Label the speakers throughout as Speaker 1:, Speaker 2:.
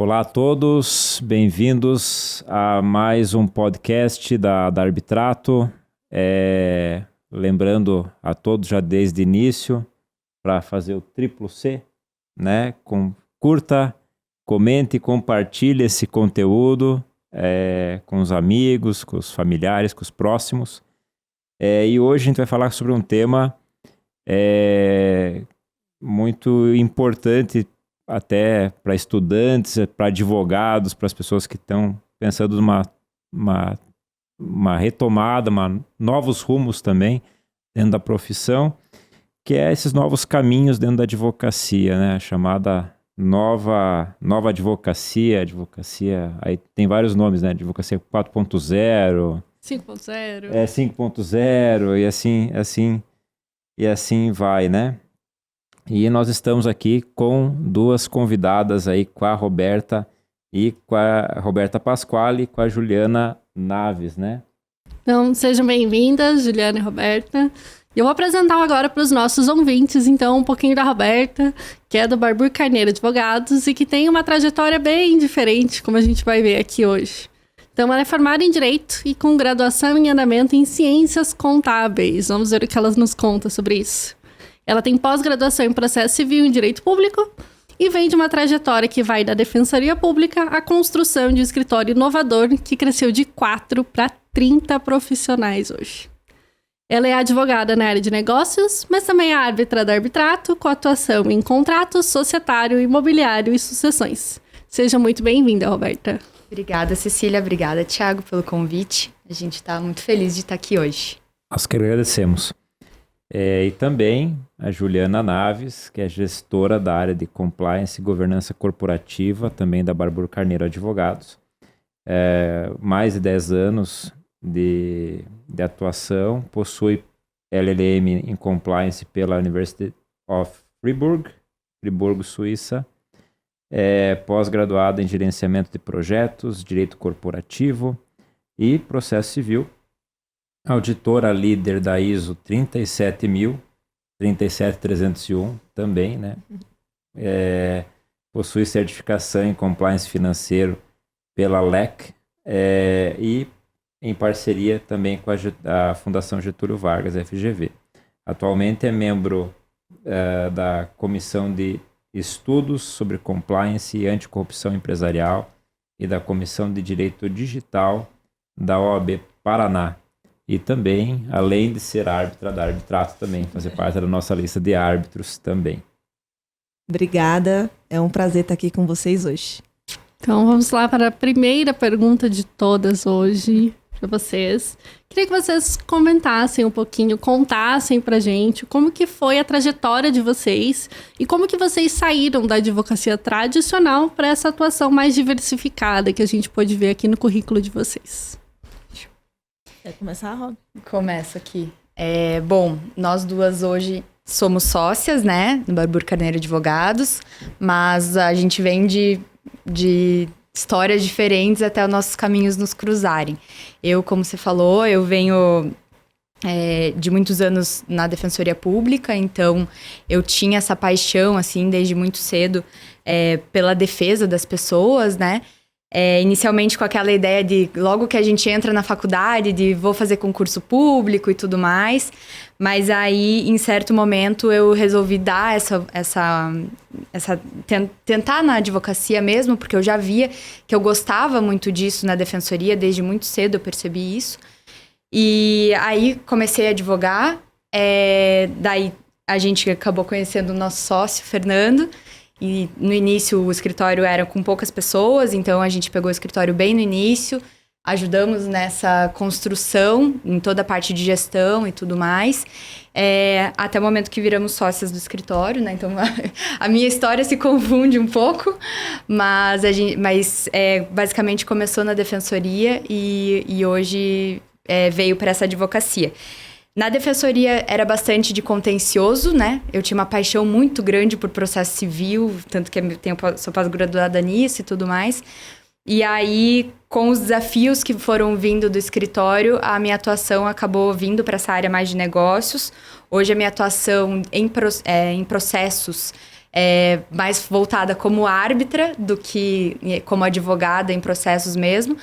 Speaker 1: Olá a todos, bem-vindos a mais um podcast da Arbitrato. Lembrando a todos já desde o início, para fazer o triplo C, né? Curta, comente e compartilhe esse conteúdo com os amigos, com os familiares, com os próximos. E hoje a gente vai falar sobre um tema muito importante até para estudantes, para advogados, para as pessoas que estão pensando numa retomada, novos rumos também dentro da profissão, que é esses novos caminhos dentro da advocacia, né? A chamada nova advocacia, aí tem vários nomes, né? Advocacia 4.0,
Speaker 2: 5.0.
Speaker 1: 5.0 e assim vai, né? E nós estamos aqui com duas convidadas aí, com a Roberta Pasquale e com a Juliana Naves, né?
Speaker 2: Então, sejam bem-vindas, Juliana e Roberta. Eu vou apresentar agora para os nossos ouvintes, então, um pouquinho da Roberta, que é do Barbour Carneiro Advogados e que tem uma trajetória bem diferente, como a gente vai ver aqui hoje. Então, ela é formada em Direito e com graduação em andamento em Ciências Contábeis. Vamos ver o que ela nos conta sobre isso. Ela tem pós-graduação em Processo Civil e Direito Público e vem de uma trajetória que vai da Defensoria Pública à construção de um escritório inovador que cresceu de 4 para 30 profissionais hoje. Ela é advogada na área de negócios, mas também é árbitra da Arbitrato, com atuação em contratos, societário, imobiliário e sucessões. Seja muito bem-vinda, Roberta.
Speaker 3: Obrigada, Cecília. Obrigada, Thiago, pelo convite. A gente está muito feliz de estar aqui hoje.
Speaker 1: Nós que agradecemos. E também a Juliana Naves, que é gestora da área de Compliance e Governança Corporativa, também da Barbour Carneiro Advogados. Mais de 10 anos de atuação, possui LLM em Compliance pela University of Friburgo, Suíça. Pós-graduada em Gerenciamento de Projetos, Direito Corporativo e Processo Civil. Auditora líder da ISO 37301 também, né? Possui certificação em compliance financeiro pela LEC e em parceria também com a Fundação Getúlio Vargas, FGV. Atualmente é membro da Comissão de Estudos sobre Compliance e Anticorrupção Empresarial e da Comissão de Direito Digital da OAB Paraná. E também, além de ser árbitra da Arbitrato também, fazer parte da nossa lista de árbitros também.
Speaker 4: Obrigada, é um prazer estar aqui com vocês hoje.
Speaker 2: Então vamos lá para a primeira pergunta de todas hoje para vocês. Queria que vocês comentassem um pouquinho, contassem pra gente como que foi a trajetória de vocês e como que vocês saíram da advocacia tradicional para essa atuação mais diversificada que a gente pôde ver aqui no currículo de vocês.
Speaker 4: Quer começar, Rob?
Speaker 3: Começo aqui. Bom, nós duas hoje somos sócias, né, no Barbour Carneiro Advogados, mas a gente vem de histórias diferentes até os nossos caminhos nos cruzarem. Eu, como você falou, eu venho de muitos anos na Defensoria Pública, então eu tinha essa paixão, assim, desde muito cedo pela defesa das pessoas, né? Inicialmente com aquela ideia de, logo que a gente entra na faculdade, de vou fazer concurso público e tudo mais, mas aí, em certo momento, eu resolvi dar tentar na advocacia mesmo, porque eu já via que eu gostava muito disso na defensoria, desde muito cedo eu percebi isso, e aí comecei a advogar, daí a gente acabou conhecendo o nosso sócio, Fernando. E no início o escritório era com poucas pessoas, então a gente pegou o escritório bem no início, ajudamos nessa construção, em toda a parte de gestão e tudo mais, até o momento que viramos sócias do escritório, né? Então a minha história se confunde um pouco, mas basicamente começou na defensoria e hoje veio para essa advocacia. Na defensoria era bastante de contencioso, né? Eu tinha uma paixão muito grande por processo civil, tanto que sou pós-graduada nisso e tudo mais. E aí, com os desafios que foram vindo do escritório, a minha atuação acabou vindo para essa área mais de negócios. Hoje, a minha atuação em processos mais voltada como árbitra do que como advogada em processos mesmo.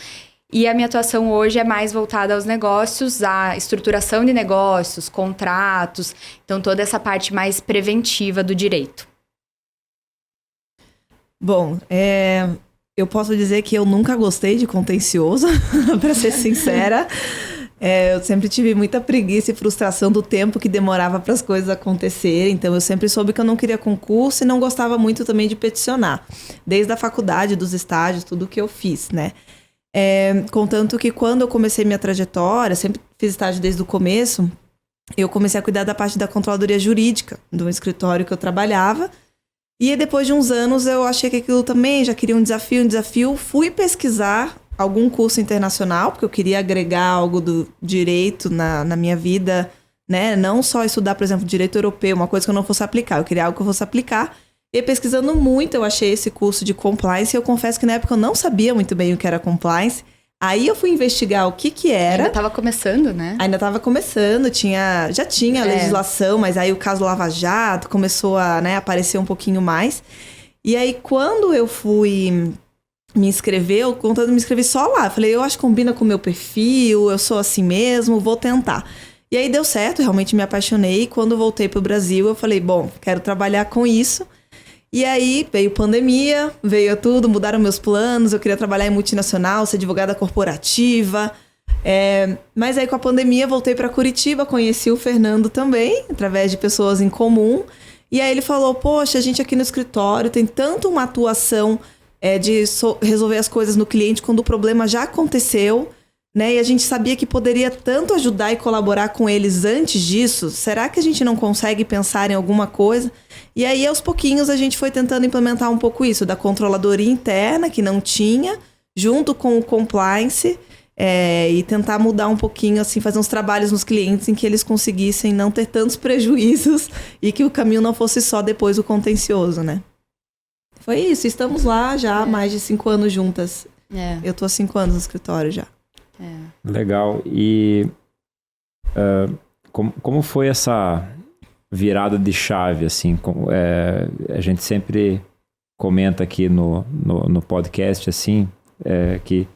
Speaker 3: E a minha atuação hoje é mais voltada aos negócios, à estruturação de negócios, contratos, então toda essa parte mais preventiva do direito.
Speaker 4: Bom, eu posso dizer que eu nunca gostei de contencioso, para ser sincera. Eu sempre tive muita preguiça e frustração do tempo que demorava para as coisas acontecerem. Então, eu sempre soube que eu não queria concurso e não gostava muito também de peticionar. Desde a faculdade, dos estágios, tudo que eu fiz, né? Contanto que quando eu comecei minha trajetória, sempre fiz estágio desde o começo, eu comecei a cuidar da parte da controladoria jurídica do escritório que eu trabalhava. E depois de uns anos eu achei que aquilo também já queria um desafio. Fui pesquisar algum curso internacional, porque eu queria agregar algo do direito na minha vida, né? Não só estudar, por exemplo, direito europeu, uma coisa que eu não fosse aplicar. Eu queria algo que eu fosse aplicar. E pesquisando muito, eu achei esse curso de compliance. E eu confesso que na época eu não sabia muito bem o que era compliance. Aí eu fui investigar o que era.
Speaker 3: Ainda estava começando, né?
Speaker 4: Ainda estava começando, já tinha legislação, mas aí o caso Lava Jato começou a, né, aparecer um pouquinho mais. E aí quando eu fui me inscrever, eu contando me inscrevi só lá. Eu falei, eu acho que combina com o meu perfil, eu sou assim mesmo, vou tentar. E aí deu certo, realmente me apaixonei. E quando voltei pro Brasil, eu falei, bom, quero trabalhar com isso. E aí veio pandemia, veio tudo, mudaram meus planos, eu queria trabalhar em multinacional, ser advogada corporativa. Mas aí com a pandemia voltei para Curitiba, conheci o Fernando também, através de pessoas em comum. E aí ele falou, poxa, a gente aqui no escritório tem tanto uma atuação de resolver as coisas no cliente quando o problema já aconteceu, né? E a gente sabia que poderia tanto ajudar e colaborar com eles antes disso. Será que a gente não consegue pensar em alguma coisa? E aí, aos pouquinhos, a gente foi tentando implementar um pouco isso, da controladoria interna, que não tinha, junto com o compliance, e tentar mudar um pouquinho, assim, fazer uns trabalhos nos clientes em que eles conseguissem não ter tantos prejuízos e que o caminho não fosse só depois o contencioso, né? Foi isso, estamos lá já há mais de 5 anos juntas. Eu tô há 5 anos no escritório já.
Speaker 1: Legal. E como foi essa virada de chave, assim? A gente sempre comenta aqui no podcast, assim, que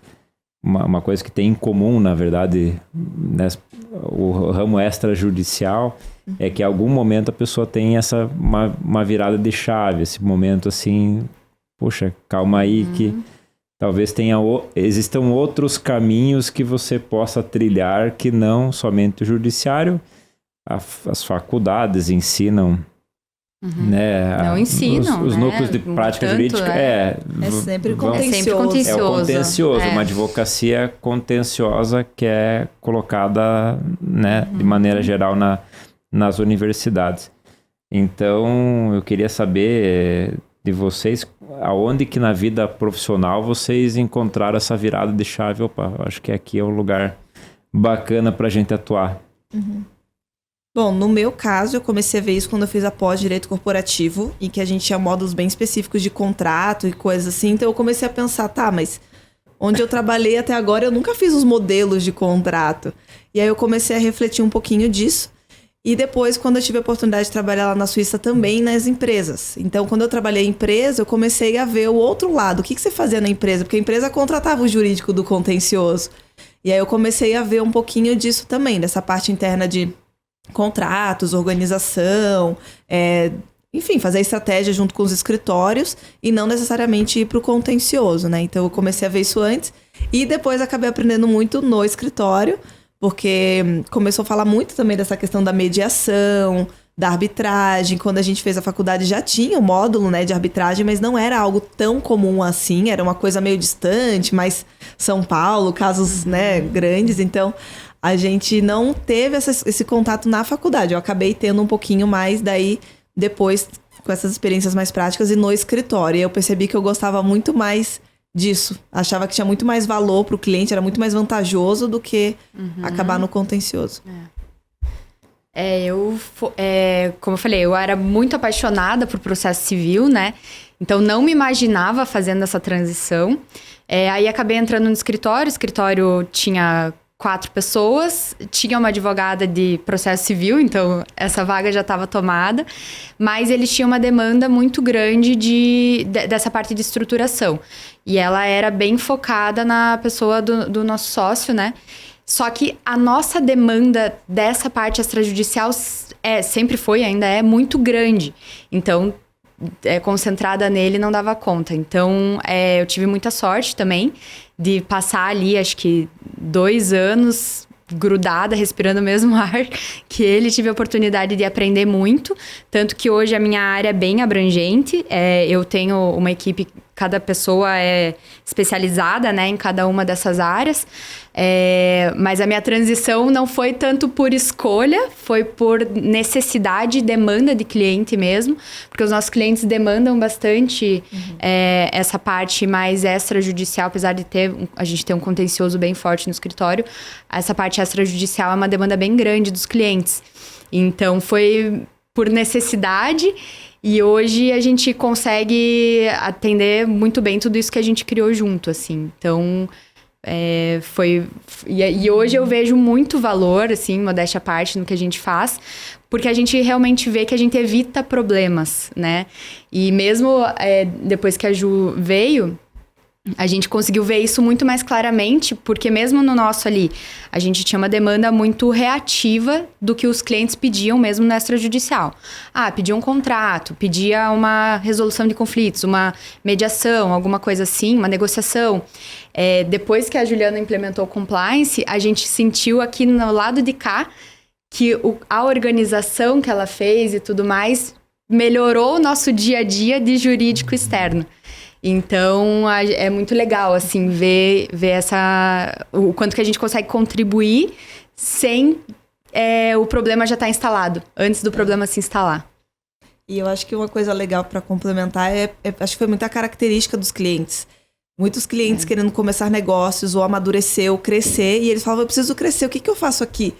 Speaker 1: uma coisa que tem em comum, na verdade, né, o ramo extrajudicial, é que em algum momento a pessoa tem uma virada de chave, esse momento assim, poxa, calma aí que talvez existam outros caminhos que você possa trilhar que não somente o judiciário. As faculdades ensinam, né?
Speaker 3: Não ensinam,
Speaker 1: os
Speaker 3: né?
Speaker 1: núcleos de prática jurídica.
Speaker 4: É sempre contencioso.
Speaker 3: É sempre contencioso.
Speaker 1: É o contencioso, uma advocacia contenciosa que é colocada, né, de maneira geral nas universidades. Então, eu queria saber de vocês, aonde que na vida profissional vocês encontraram essa virada de chave? Opa, acho que aqui é o lugar bacana para a gente atuar.
Speaker 4: Bom, no meu caso, eu comecei a ver isso quando eu fiz a pós-direito corporativo, em que a gente tinha módulos bem específicos de contrato e coisas assim. Então, eu comecei a pensar, tá, mas onde eu trabalhei até agora, eu nunca fiz os modelos de contrato. E aí, eu comecei a refletir um pouquinho disso. E depois, quando eu tive a oportunidade de trabalhar lá na Suíça também, nas empresas. Então, quando eu trabalhei em empresa, eu comecei a ver o outro lado. O que você fazia na empresa? Porque a empresa contratava o jurídico do contencioso. E aí, eu comecei a ver um pouquinho disso também, dessa parte interna de contratos, organização, enfim, fazer estratégia junto com os escritórios e não necessariamente ir para o contencioso, né? Então, eu comecei a ver isso antes e depois acabei aprendendo muito no escritório, porque começou a falar muito também dessa questão da mediação, da arbitragem. Quando a gente fez a faculdade já tinha um módulo, né, de arbitragem, mas não era algo tão comum assim, era uma coisa meio distante, mas São Paulo, casos, né, grandes. Então, a gente não teve esse contato na faculdade. Eu acabei tendo um pouquinho mais daí, depois, com essas experiências mais práticas e no escritório. E eu percebi que eu gostava muito mais disso. Achava que tinha muito mais valor para o cliente, era muito mais vantajoso do que acabar no contencioso.
Speaker 3: Como eu falei, eu era muito apaixonada por processo civil, né? Então, não me imaginava fazendo essa transição. Aí, acabei entrando no escritório. O escritório tinha 4 pessoas, tinha uma advogada de processo civil, então essa vaga já estava tomada, mas eles tinham uma demanda muito grande dessa parte de estruturação. E ela era bem focada na pessoa do nosso sócio, né? Só que a nossa demanda dessa parte extrajudicial sempre foi, ainda é, muito grande. Então, concentrada nele, não dava conta. Então, eu tive muita sorte também de passar ali, acho que 2 anos grudada, respirando o mesmo ar que ele. Tive a oportunidade de aprender muito, tanto que hoje a minha área é bem abrangente. Eu tenho uma equipe, cada pessoa é especializada, né, em cada uma dessas áreas. Mas a minha transição não foi tanto por escolha, foi por necessidade e demanda de cliente mesmo, porque os nossos clientes demandam bastante essa parte mais extrajudicial, apesar de a gente ter um contencioso bem forte no escritório, essa parte extrajudicial é uma demanda bem grande dos clientes. Então, foi por necessidade. E hoje a gente consegue atender muito bem tudo isso que a gente criou junto, assim. Então, E hoje eu vejo muito valor, assim, modéstia à parte, no que a gente faz, porque a gente realmente vê que a gente evita problemas, né? E mesmo depois que a Ju veio, a gente conseguiu ver isso muito mais claramente, porque mesmo no nosso ali, a gente tinha uma demanda muito reativa do que os clientes pediam mesmo no extrajudicial. Pedia um contrato, pedia uma resolução de conflitos, uma mediação, alguma coisa assim, uma negociação. Depois que a Juliana implementou o compliance, a gente sentiu aqui no lado de cá que a organização que ela fez e tudo mais melhorou o nosso dia a dia de jurídico externo. Então, é muito legal, assim, ver o quanto que a gente consegue contribuir sem o problema já estar instalado, antes do problema se instalar.
Speaker 4: E eu acho que uma coisa legal para complementar acho que foi muita característica dos clientes. Muitos clientes querendo começar negócios, ou amadurecer, ou crescer, e eles falavam, eu preciso crescer, o que eu faço aqui?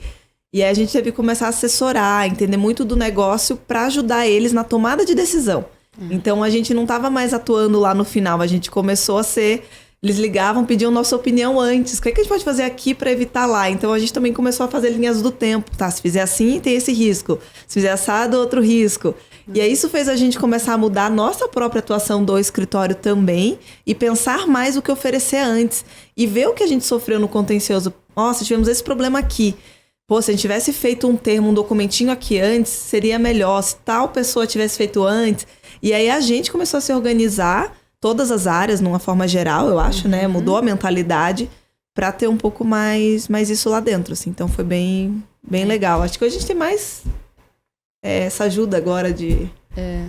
Speaker 4: E aí a gente teve que começar a assessorar, entender muito do negócio para ajudar eles na tomada de decisão. Então, a gente não estava mais atuando lá no final. A gente começou a ser... Eles ligavam, pediam nossa opinião antes. O que a gente pode fazer aqui para evitar lá? Então, a gente também começou a fazer linhas do tempo. Tá, se fizer assim, tem esse risco. Se fizer assado, outro risco. E aí, isso fez a gente começar a mudar a nossa própria atuação do escritório também. E pensar mais o que oferecer antes. E ver o que a gente sofreu no contencioso. Nossa, tivemos esse problema aqui. Pô, se a gente tivesse feito um termo, um documentinho aqui antes, seria melhor. Se tal pessoa tivesse feito antes... E aí a gente começou a se organizar, todas as áreas, numa forma geral, eu acho, né? Mudou a mentalidade para ter um pouco mais isso lá dentro, assim. Então foi bem legal. Acho que hoje a gente tem mais essa ajuda agora de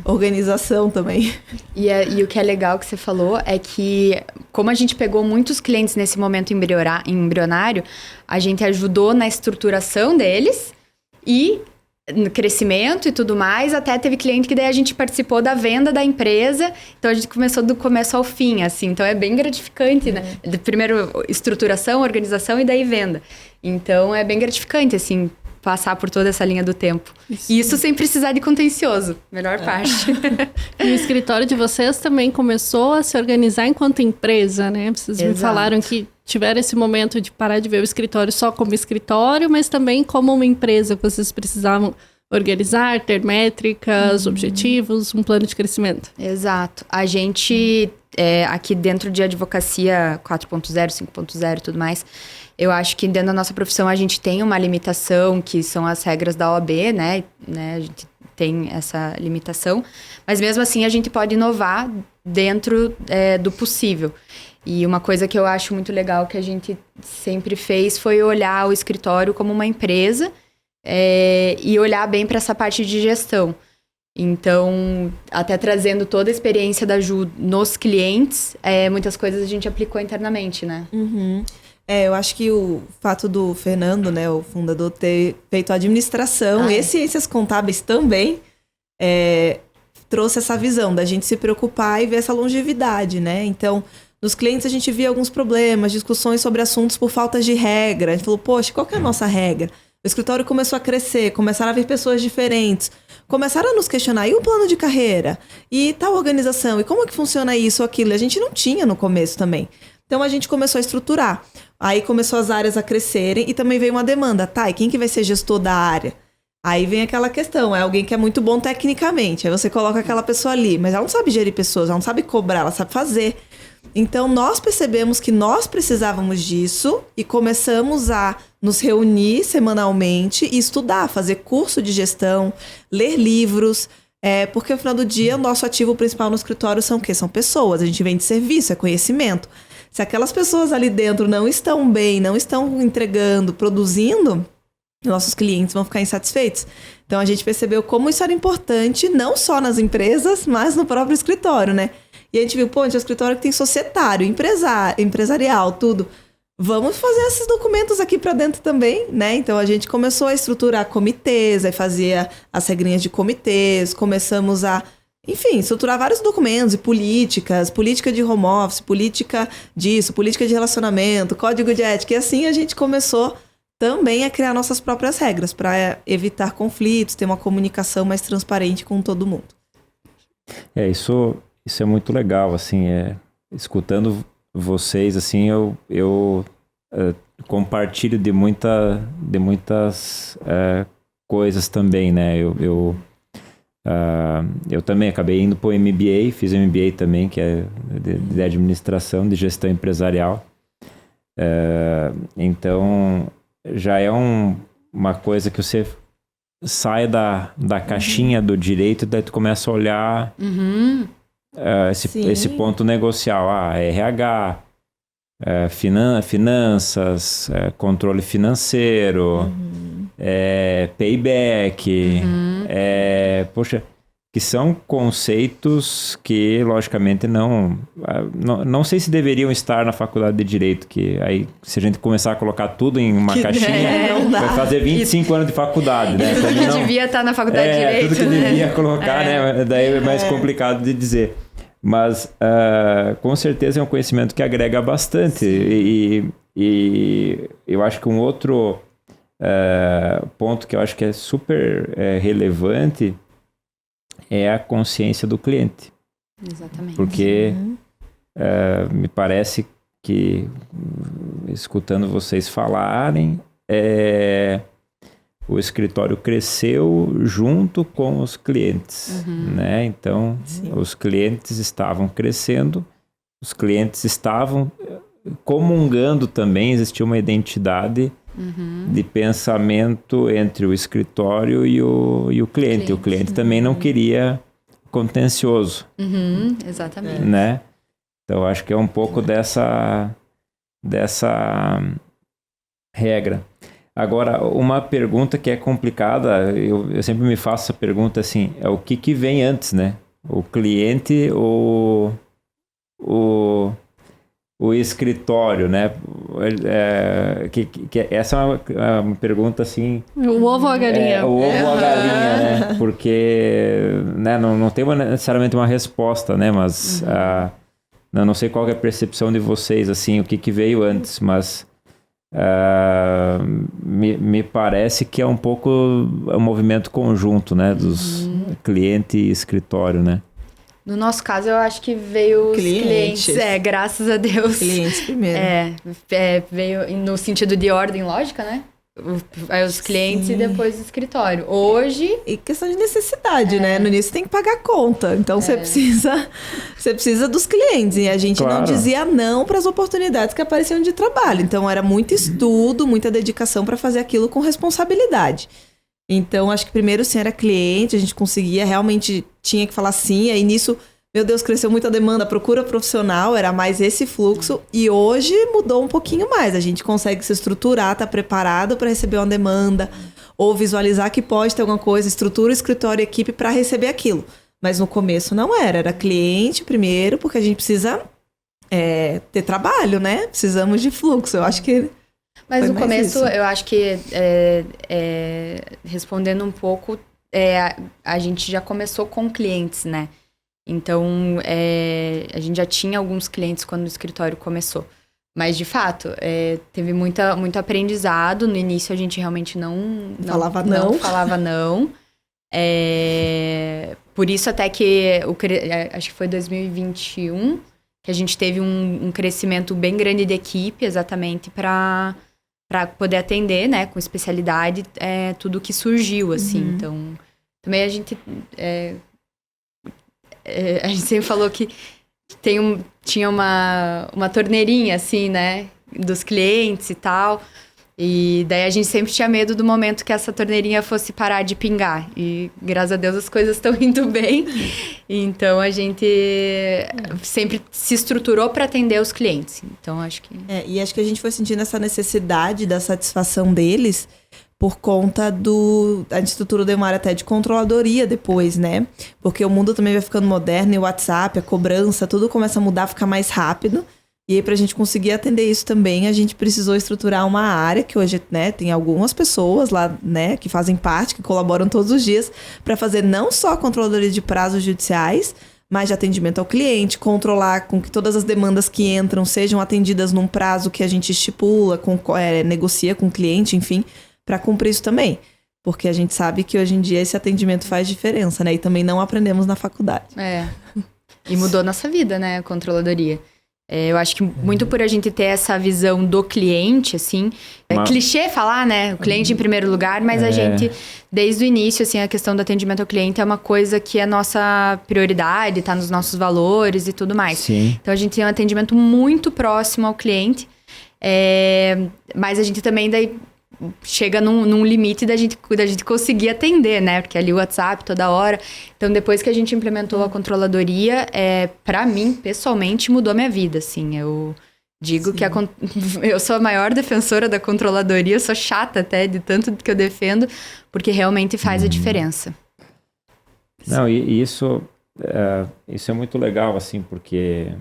Speaker 4: organização também.
Speaker 3: E o que é legal que você falou é que, como a gente pegou muitos clientes nesse momento embrionário, a gente ajudou na estruturação deles e... no crescimento e tudo mais, até teve cliente que daí a gente participou da venda da empresa, então a gente começou do começo ao fim, assim, então é bem gratificante, né? Primeiro estruturação, organização e daí venda. Então é bem gratificante, assim, passar por toda essa linha do tempo. Isso sem precisar de contencioso, melhor parte.
Speaker 2: E o escritório de vocês também começou a se organizar enquanto empresa, né? Vocês me falaram que tiveram esse momento de parar de ver o escritório só como escritório, mas também como uma empresa que vocês precisavam organizar, ter métricas, objetivos, um plano de crescimento.
Speaker 3: Exato. A gente, aqui dentro de advocacia 4.0, 5.0 e tudo mais, eu acho que dentro da nossa profissão a gente tem uma limitação, que são as regras da OAB, né? A gente tem essa limitação, mas mesmo assim a gente pode inovar dentro do possível. E uma coisa que eu acho muito legal que a gente sempre fez foi olhar o escritório como uma empresa e olhar bem para essa parte de gestão. Então, até trazendo toda a experiência da Ju nos clientes, muitas coisas a gente aplicou internamente, né?
Speaker 4: Uhum. Eu acho que o fato do Fernando, né, o fundador, ter feito a administração e ciências contábeis também, trouxe essa visão da gente se preocupar e ver essa longevidade, né? Então, nos clientes a gente via alguns problemas, discussões sobre assuntos por falta de regra. A gente falou, poxa, qual que é a nossa regra? O escritório começou a crescer, começaram a vir pessoas diferentes, começaram a nos questionar, e o plano de carreira? E tal organização? E como é que funciona isso ou aquilo? A gente não tinha no começo também. Então a gente começou a estruturar. Aí começou as áreas a crescerem e também veio uma demanda. Tá, e quem que vai ser gestor da área? Aí vem aquela questão, é alguém que é muito bom tecnicamente. Aí você coloca aquela pessoa ali, mas ela não sabe gerir pessoas, ela não sabe cobrar, ela sabe fazer. Então nós percebemos que nós precisávamos disso e começamos a nos reunir semanalmente e estudar, fazer curso de gestão, ler livros, porque no final do dia o nosso ativo principal no escritório são o quê? São pessoas, a gente vende serviço, é conhecimento. Se aquelas pessoas ali dentro não estão bem, não estão entregando, produzindo, nossos clientes vão ficar insatisfeitos. Então a gente percebeu como isso era importante, não só nas empresas, mas no próprio escritório, né? E a gente viu, pô, a gente é um escritório que tem societário, empresarial, tudo. Vamos fazer esses documentos aqui para dentro também, né? Então a gente começou a estruturar comitês, aí fazia as regrinhas de comitês, começamos a, enfim, estruturar vários documentos e políticas, política de home office, política disso, política de relacionamento, código de ética. E assim a gente começou também a criar nossas próprias regras para evitar conflitos, ter uma comunicação mais transparente com todo mundo.
Speaker 1: Isso é muito legal, assim, escutando vocês, assim, eu compartilho de muitas coisas também, né? Eu também acabei indo para o MBA, fiz MBA também, que é de administração, de gestão empresarial. Então, já é uma coisa que você sai da caixinha do direito, daí tu começa a olhar esse ponto negocial. RH, finanças, controle financeiro, payback, poxa, que são conceitos que, logicamente, não sei se deveriam estar na faculdade de Direito, que aí, se a gente começar a colocar tudo em uma caixinha, vai fazer 25 anos de faculdade, né?
Speaker 3: Tudo que devia estar na faculdade de Direito,
Speaker 1: tudo que devia colocar, né? Daí é mais complicado de dizer. Mas, com certeza, é um conhecimento que agrega bastante. E eu acho que um outro ponto que eu acho que é super relevante é a consciência do cliente.
Speaker 3: Exatamente.
Speaker 1: Porque me parece que, escutando vocês falarem, o escritório cresceu junto com os clientes, né? Então, os clientes estavam crescendo, os clientes estavam comungando também, existia uma identidade de pensamento entre o escritório e o cliente. O cliente também não queria contencioso.
Speaker 3: Exatamente.
Speaker 1: Né? Então, acho que é um pouco dessa regra. Agora, uma pergunta que é complicada, eu sempre me faço essa pergunta assim, é o que vem antes, né? O cliente ou o escritório, né? Essa é uma pergunta assim...
Speaker 2: O ovo ou a galinha?
Speaker 1: O ovo ou a galinha, né? Porque né, não tem necessariamente uma resposta, né? Mas não sei qual é a percepção de vocês, assim, o que veio antes, mas me parece que é um pouco um movimento conjunto, né? Dos cliente e escritório, né?
Speaker 3: No nosso caso, eu acho que veio os clientes. Graças a Deus.
Speaker 4: Clientes primeiro.
Speaker 3: Veio no sentido de ordem lógica, né? Aí os clientes e depois o escritório. Hoje...
Speaker 4: E questão de necessidade, né? No início tem que pagar a conta. Então você precisa dos clientes. E a gente não dizia não para as oportunidades que apareciam de trabalho. Então era muito estudo, muita dedicação para fazer aquilo com responsabilidade. Então, acho que primeiro sim era cliente, a gente conseguia, realmente tinha que falar sim. Aí nisso, meu Deus, cresceu muito a demanda, a procura profissional, era mais esse fluxo. E hoje mudou um pouquinho mais. A gente consegue se estruturar, tá preparado para receber uma demanda, ou visualizar que pode ter alguma coisa, estrutura, escritório, equipe para receber aquilo. Mas no começo não era cliente primeiro, porque a gente precisa ter trabalho, né? Precisamos de fluxo. Eu acho que...
Speaker 3: Mas no começo, eu acho que, respondendo um pouco, a gente já começou com clientes, né? Então, a gente já tinha alguns clientes quando o escritório começou. Mas, de fato, teve muito aprendizado. No início, a gente realmente não falava não. Por isso, até que, acho que foi 2021, que a gente teve um crescimento bem grande de equipe, exatamente para poder atender, né, com especialidade, tudo que surgiu, assim. Então, também a gente sempre falou que tinha uma torneirinha, assim, né, dos clientes e tal. E daí a gente sempre tinha medo do momento que essa torneirinha fosse parar de pingar. E, graças a Deus, as coisas estão indo bem. Então, a gente sempre se estruturou para atender os clientes. Então, acho que...
Speaker 4: E acho que a gente foi sentindo essa necessidade da satisfação deles por conta a gente estruturou de uma área até de controladoria depois, né? Porque o mundo também vai ficando moderno, e o WhatsApp, a cobrança, tudo começa a mudar, ficar mais rápido. E aí, pra gente conseguir atender isso também, a gente precisou estruturar uma área que hoje, né, tem algumas pessoas lá, né, que fazem parte, que colaboram todos os dias, para fazer não só a controladoria de prazos judiciais, mas de atendimento ao cliente, controlar com que todas as demandas que entram sejam atendidas num prazo que a gente estipula, negocia com o cliente, enfim, para cumprir isso também. Porque a gente sabe que hoje em dia esse atendimento faz diferença, né? E também não aprendemos na faculdade.
Speaker 3: E mudou nossa vida, né, a controladoria. Eu acho que muito por a gente ter essa visão do cliente, assim... É clichê falar, né? O cliente em primeiro lugar, mas a gente, desde o início, assim, a questão do atendimento ao cliente é uma coisa que é nossa prioridade, tá nos nossos valores e tudo mais.
Speaker 1: Sim.
Speaker 3: Então, a gente tem um atendimento muito próximo ao cliente, mas a gente também daí chega num limite da gente conseguir atender, né? Porque ali o WhatsApp toda hora. Então, depois que a gente implementou a controladoria, pra mim, pessoalmente, mudou minha vida, assim. Eu digo que eu sou a maior defensora da controladoria, eu sou chata até de tanto que eu defendo, porque realmente faz a diferença.
Speaker 1: Não, e isso é muito legal, assim, porque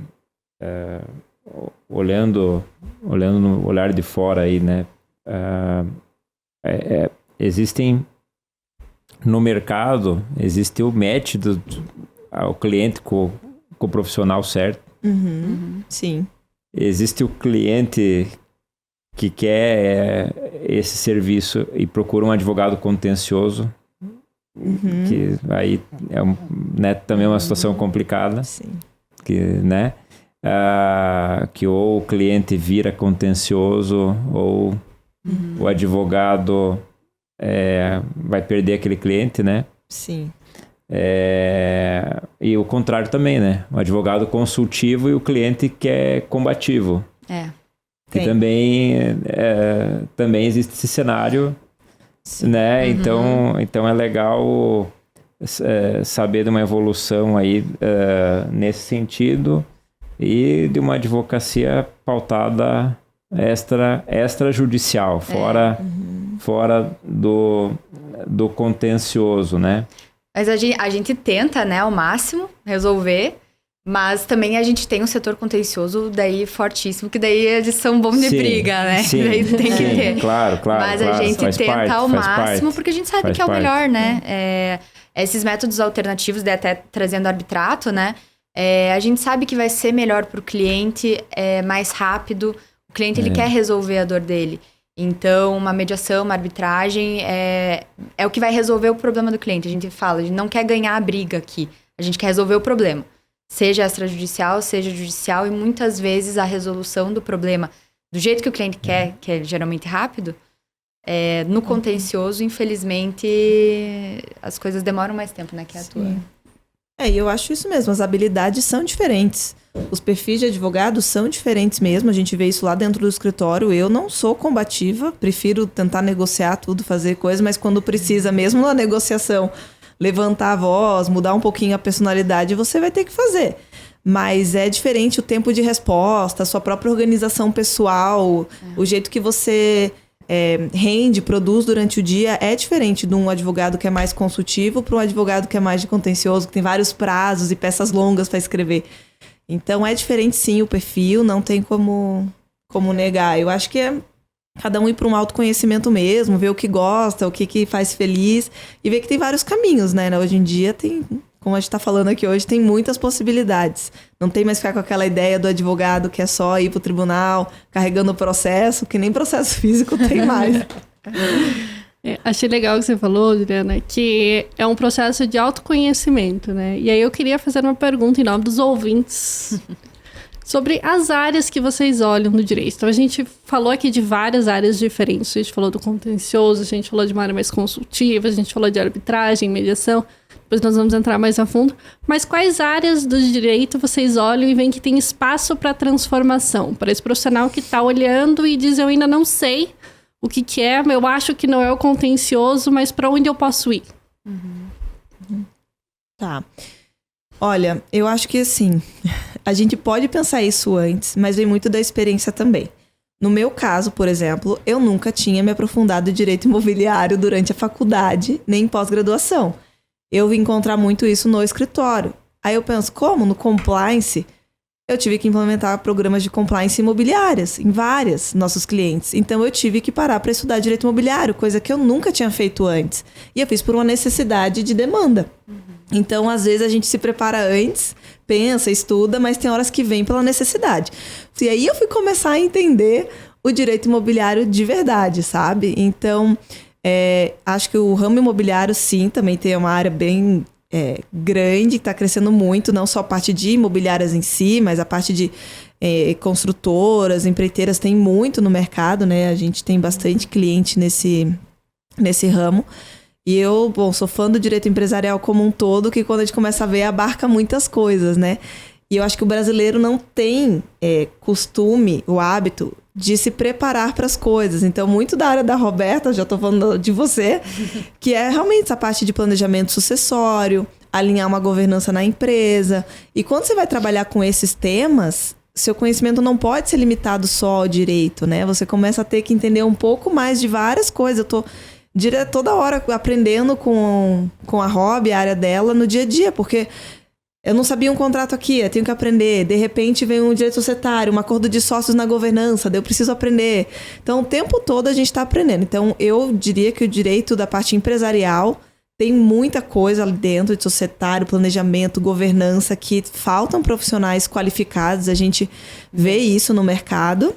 Speaker 1: olhando no olhar de fora aí, né? Existem no mercado, existe o match ao cliente com o profissional certo.
Speaker 4: Sim.
Speaker 1: Existe o cliente que quer esse serviço e procura um advogado contencioso, que aí né, também é uma situação complicada.
Speaker 4: Sim.
Speaker 1: Que, né, que ou o cliente vira contencioso ou o advogado vai perder aquele cliente, né?
Speaker 4: Sim.
Speaker 1: E o contrário também, né? O advogado consultivo e o cliente que é combativo. Que também existe esse cenário, né? Então é legal saber de uma evolução aí nesse sentido e de uma advocacia pautada extrajudicial, fora do contencioso, né?
Speaker 3: Mas a gente tenta, né, ao máximo resolver, mas também a gente tem um setor contencioso daí fortíssimo, que daí eles são bons de briga, né?
Speaker 1: Sim,
Speaker 3: daí tem que ter.
Speaker 1: Claro.
Speaker 3: Mas a gente tenta ao máximo, porque a gente sabe que é o melhor, né? Esses métodos alternativos, até trazendo arbitrato, né? A gente sabe que vai ser melhor para o cliente, mais rápido. O cliente, ele quer resolver a dor dele. Então, uma mediação, uma arbitragem é o que vai resolver o problema do cliente. A gente fala, a gente não quer ganhar a briga aqui. A gente quer resolver o problema. Seja extrajudicial, seja judicial. E muitas vezes a resolução do problema, do jeito que o cliente quer, que é geralmente rápido, no contencioso, infelizmente, as coisas demoram mais tempo, né? Que é a tua.
Speaker 4: E eu acho isso mesmo. As habilidades são diferentes. Os perfis de advogado são diferentes mesmo. A gente vê isso lá dentro do escritório. Eu não sou combativa. Prefiro tentar negociar tudo, fazer coisas. Mas quando precisa, mesmo na negociação, levantar a voz, mudar um pouquinho a personalidade, você vai ter que fazer. Mas é diferente o tempo de resposta, a sua própria organização pessoal, o jeito que você rende, produz durante o dia é diferente de um advogado que é mais consultivo para um advogado que é mais de contencioso, que tem vários prazos e peças longas para escrever. Então é diferente sim o perfil, não tem como negar. Eu acho que é cada um ir para um autoconhecimento mesmo, ver o que gosta, o que faz feliz e ver que tem vários caminhos, né? Hoje em dia tem como a gente tá falando aqui hoje, tem muitas possibilidades. Não tem mais ficar com aquela ideia do advogado que é só ir pro tribunal, carregando o processo, que nem processo físico tem mais.
Speaker 2: Achei legal o que você falou, Juliana, que é um processo de autoconhecimento, né? E aí eu queria fazer uma pergunta em nome dos ouvintes sobre as áreas que vocês olham no direito. Então, a gente falou aqui de várias áreas diferentes. A gente falou do contencioso, a gente falou de uma área mais consultiva, a gente falou de arbitragem, mediação. Depois nós vamos entrar mais a fundo. Mas quais áreas do direito vocês olham e veem que tem espaço para transformação? Para esse profissional que está olhando e diz, eu ainda não sei o que é, eu acho que não é o contencioso, mas para onde eu posso ir?
Speaker 4: Tá. Olha, eu acho que assim, a gente pode pensar isso antes, mas vem muito da experiência também. No meu caso, por exemplo, eu nunca tinha me aprofundado em direito imobiliário durante a faculdade, nem em pós-graduação. Eu vim encontrar muito isso no escritório. Aí eu penso, como? No compliance, eu tive que implementar programas de compliance imobiliárias em vários nossos clientes. Então eu tive que parar para estudar direito imobiliário, coisa que eu nunca tinha feito antes. E eu fiz por uma necessidade de demanda. Então, às vezes, a gente se prepara antes, pensa, estuda, mas tem horas que vem pela necessidade. E aí eu fui começar a entender o direito imobiliário de verdade, sabe? Então, acho que o ramo imobiliário, sim, também tem uma área bem grande, que está crescendo muito, não só a parte de imobiliárias em si, mas a parte de construtoras, empreiteiras, tem muito no mercado, né? A gente tem bastante cliente nesse ramo. E eu, sou fã do direito empresarial como um todo, que quando a gente começa a ver, abarca muitas coisas, né? E eu acho que o brasileiro não tem costume, o hábito de se preparar para as coisas. Então, muito da área da Roberta, já estou falando de você, que é realmente essa parte de planejamento sucessório, alinhar uma governança na empresa. E quando você vai trabalhar com esses temas, seu conhecimento não pode ser limitado só ao direito, né? Você começa a ter que entender um pouco mais de várias coisas. Eu estou toda hora aprendendo com a Rob, a área dela, no dia a dia, porque eu não sabia um contrato aqui, eu tenho que aprender. De repente vem um direito societário, um acordo de sócios na governança, daí eu preciso aprender. Então, o tempo todo a gente está aprendendo. Então, eu diria que o direito da parte empresarial tem muita coisa ali dentro de societário, planejamento, governança, que faltam profissionais qualificados. A gente vê isso no mercado.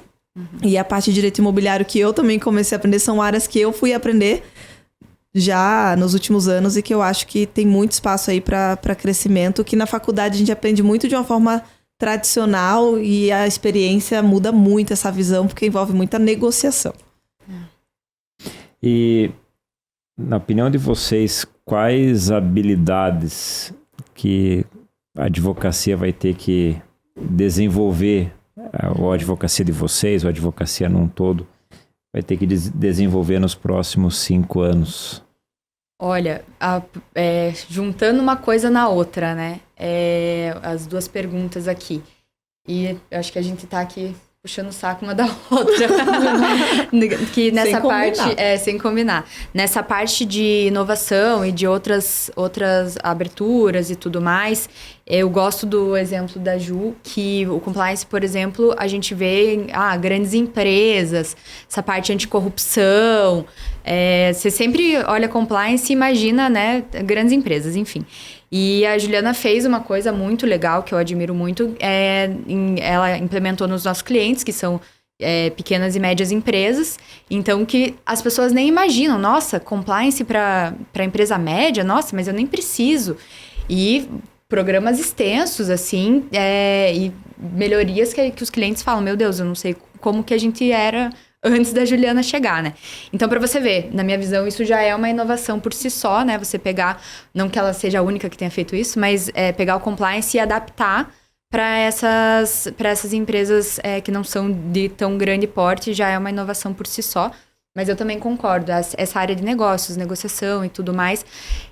Speaker 4: E a parte de direito imobiliário que eu também comecei a aprender são áreas que eu fui aprender já nos últimos anos e que eu acho que tem muito espaço aí para crescimento, que na faculdade a gente aprende muito de uma forma tradicional e a experiência muda muito essa visão, porque envolve muita negociação.
Speaker 1: E, na opinião de vocês, quais habilidades que a advocacia vai ter que desenvolver, ou a advocacia de vocês, ou a advocacia num todo, vai ter que desenvolver nos próximos 5 anos?
Speaker 3: Olha, juntando uma coisa na outra, né? As duas perguntas aqui. E eu acho que a gente tá aqui puxando o saco uma da outra. Que nessa parte... sem combinar. Nessa parte de inovação e de outras aberturas e tudo mais, eu gosto do exemplo da Ju, que o compliance, por exemplo, a gente vê em grandes empresas, essa parte anticorrupção. Você sempre olha compliance e imagina, né, grandes empresas, enfim. E a Juliana fez uma coisa muito legal, que eu admiro muito. Ela implementou nos nossos clientes, que são pequenas e médias empresas. Então, que as pessoas nem imaginam. Nossa, compliance para empresa média? Nossa, mas eu nem preciso. E programas extensos, assim, e melhorias que os clientes falam, meu Deus, eu não sei como que a gente era antes da Juliana chegar, né? Então, para você ver, na minha visão, isso já é uma inovação por si só, né? Você pegar, não que ela seja a única que tenha feito isso, mas pegar o compliance e adaptar para essas empresas que não são de tão grande porte, já é uma inovação por si só. Mas eu também concordo, essa área de negócios, negociação e tudo mais,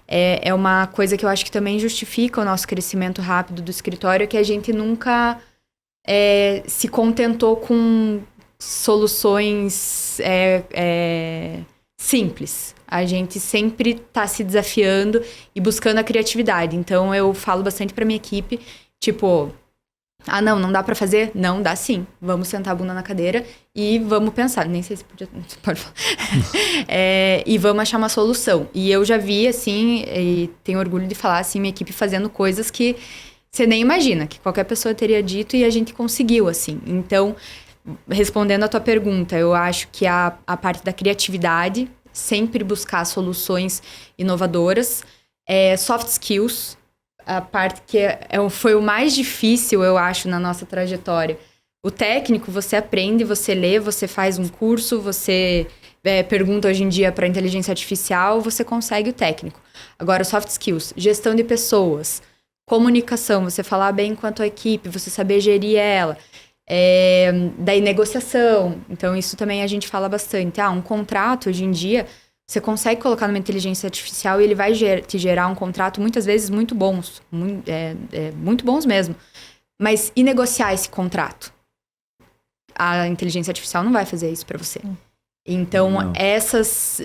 Speaker 3: é uma coisa que eu acho que também justifica o nosso crescimento rápido do escritório, que a gente nunca se contentou com soluções simples. A gente sempre está se desafiando e buscando a criatividade. Então, eu falo bastante para minha equipe, tipo, Ah, não dá pra fazer? Não, dá sim. Vamos sentar a bunda na cadeira e vamos pensar. Nem sei se pode falar. E vamos achar uma solução. E eu já vi, assim, e tenho orgulho de falar, assim, minha equipe fazendo coisas que você nem imagina, que qualquer pessoa teria dito e a gente conseguiu, assim. Então, respondendo a tua pergunta, eu acho que a parte da criatividade, sempre buscar soluções inovadoras, soft skills, a parte que foi o mais difícil, eu acho, na nossa trajetória. O técnico, você aprende, você lê, você faz um curso, você pergunta hoje em dia para inteligência artificial, você consegue o técnico. Agora, soft skills, gestão de pessoas, comunicação, você falar bem com a tua equipe, você saber gerir ela. Daí, negociação. Então, isso também a gente fala bastante. Um contrato, hoje em dia, você consegue colocar numa inteligência artificial e ele vai te gerar um contrato, muitas vezes, muito bons. Muito bons mesmo. Mas, e negociar esse contrato? A inteligência artificial não vai fazer isso para você. Então, essas...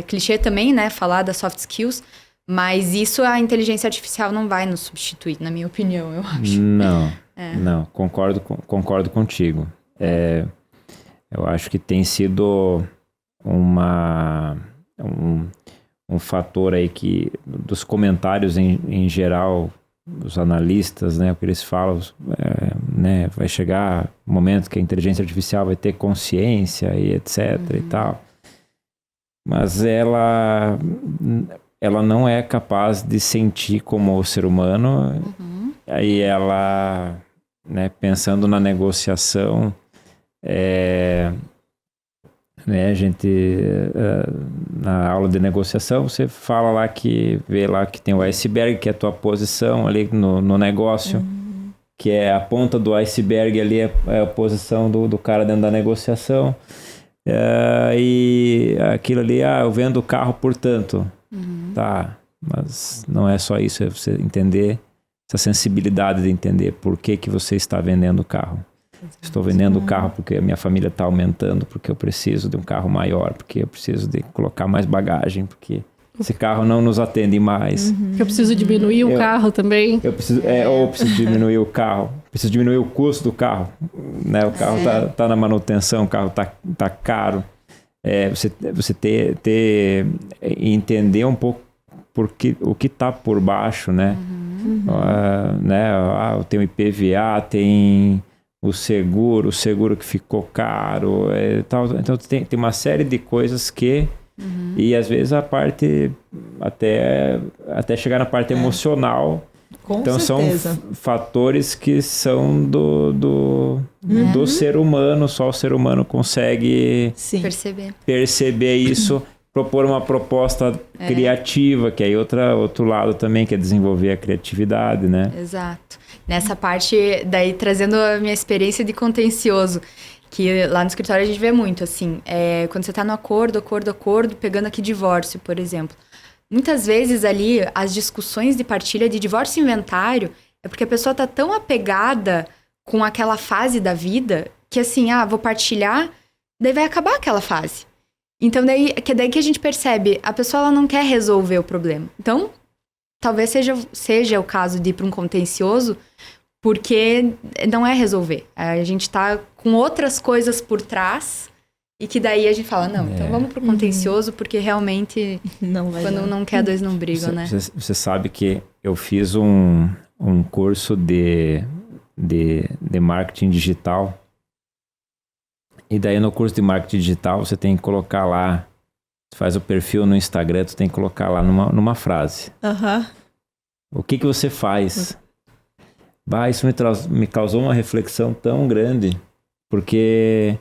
Speaker 3: clichê também, né? Falar das soft skills. Mas isso a inteligência artificial não vai nos substituir, na minha opinião, eu acho.
Speaker 1: Não, concordo contigo. Eu acho que tem sido um fator aí que, dos comentários em geral, os analistas, né, o que eles falam, né, vai chegar um momento que a inteligência artificial vai ter consciência e etc e tal. Mas ela não é capaz de sentir como o ser humano. Aí ela, né, pensando na negociação, né, a gente, na aula de negociação, você fala lá vê lá que tem o iceberg, que é a tua posição ali no negócio, que é a ponta do iceberg ali, é a posição do cara dentro da negociação. E aquilo ali, eu vendo o carro por tanto. Tá, mas não é só isso, é você entender, essa sensibilidade de entender por que você está vendendo o carro. Estou vendendo o carro porque a minha família está aumentando, porque eu preciso de um carro maior, porque eu preciso de colocar mais bagagem, porque esse carro não nos atende mais.
Speaker 2: Eu preciso diminuir o carro também.
Speaker 1: Eu preciso diminuir o carro, preciso diminuir o custo do carro, né? O carro tá na manutenção, o carro tá caro. Você entender um pouco o que está por baixo, né? Tem o IPVA, tem o seguro que ficou caro, tal. Então tem uma série de coisas que e às vezes a parte até chegar na parte emocional.
Speaker 4: Com
Speaker 1: então
Speaker 4: certeza.
Speaker 1: São fatores que são do ser humano, só o ser humano consegue perceber isso, propor uma proposta criativa, que aí outro lado também, que é desenvolver a criatividade, né?
Speaker 3: Exato. Nessa parte, daí trazendo a minha experiência de contencioso, que lá no escritório a gente vê muito, assim, quando você tá no acordo, pegando aqui divórcio, por exemplo. Muitas vezes ali, as discussões de partilha de divórcio inventário é porque a pessoa tá tão apegada com aquela fase da vida que assim, vou partilhar, daí vai acabar aquela fase. Então, daí que a gente percebe, a pessoa ela não quer resolver o problema. Então, talvez seja o caso de ir para um contencioso, porque não é resolver. A gente tá com outras coisas por trás e que daí a gente fala, não, então vamos pro contencioso, porque realmente quando não quer, dois não brigam, né?
Speaker 1: Você sabe que eu fiz um curso de marketing digital. E daí no curso de marketing digital você tem que colocar lá, você faz o perfil no Instagram, tu tem que colocar lá numa frase. O que você faz? Isso me causou uma reflexão tão grande, porque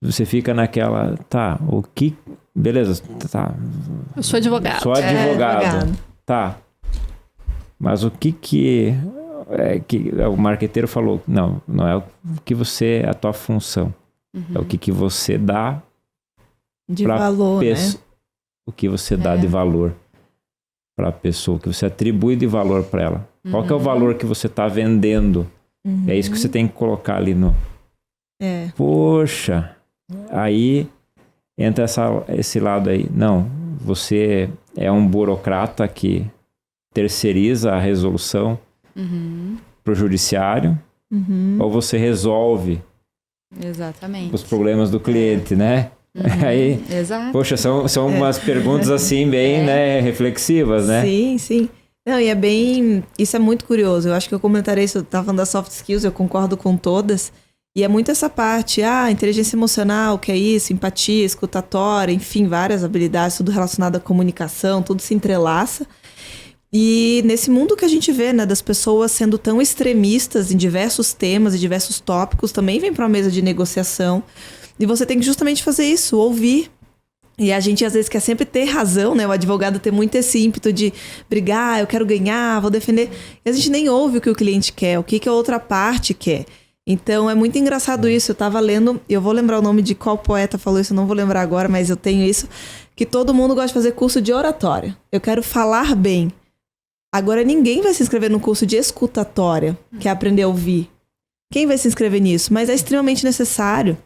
Speaker 1: você fica naquela, beleza, tá.
Speaker 2: Eu sou advogado.
Speaker 1: Sou advogado. Tá. Mas o que o marqueteiro falou? Não é o que você, a tua função. É o que você dá
Speaker 4: de valor, né?
Speaker 1: O que você dá de valor para a pessoa, o que você atribui de valor para ela. Qual que é o valor que você está vendendo? É isso que você tem que colocar ali no... Poxa, aí entra esse lado aí. Não, você é um burocrata que terceiriza a resolução pro judiciário, ou você resolve
Speaker 3: Exatamente.
Speaker 1: os problemas do cliente, né? Aí,
Speaker 3: Exato.
Speaker 1: poxa, são umas perguntas assim bem, né, reflexivas, né?
Speaker 4: Sim, sim. Não, e é bem... Isso é muito curioso. Eu acho que eu comentarei isso, eu tava falando das soft skills, eu concordo com todas. E é muito essa parte, inteligência emocional, que é isso, empatia, escutatória, enfim, várias habilidades, tudo relacionado à comunicação, tudo se entrelaça. E nesse mundo que a gente vê, né, das pessoas sendo tão extremistas em diversos temas e diversos tópicos, também vem para uma mesa de negociação. E você tem que justamente fazer isso, ouvir. E a gente às vezes quer sempre ter razão, né? O advogado tem muito esse ímpeto de brigar, eu quero ganhar, vou defender. E a gente nem ouve o que o cliente quer, o que a outra parte quer. Então é muito engraçado isso. Eu tava lendo, eu vou lembrar o nome de qual poeta falou isso, eu não vou lembrar agora, mas eu tenho isso, que todo mundo gosta de fazer curso de oratória. Eu quero falar bem. Agora ninguém vai se inscrever no curso de escutatória, que é aprender a ouvir. Quem vai se inscrever nisso? Mas é extremamente necessário.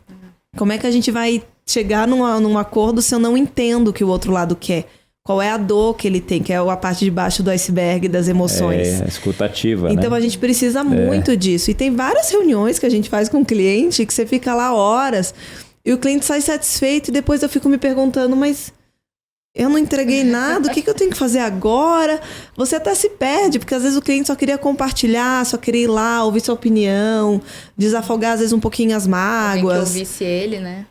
Speaker 4: Como é que a gente vai chegar num acordo se eu não entendo o que o outro lado quer? Qual é a dor que ele tem, que é a parte de baixo do iceberg das emoções.
Speaker 1: É escutativa,
Speaker 4: então,
Speaker 1: né?
Speaker 4: a gente precisa muito disso. E tem várias reuniões que a gente faz com o cliente, que você fica lá horas, e o cliente sai satisfeito, e depois eu fico me perguntando, mas eu não entreguei nada, o que eu tenho que fazer agora? Você até se perde, porque às vezes o cliente só queria compartilhar, só queria ir lá, ouvir sua opinião, desafogar às vezes um pouquinho as mágoas.
Speaker 3: Alguém que ouvisse ele, né?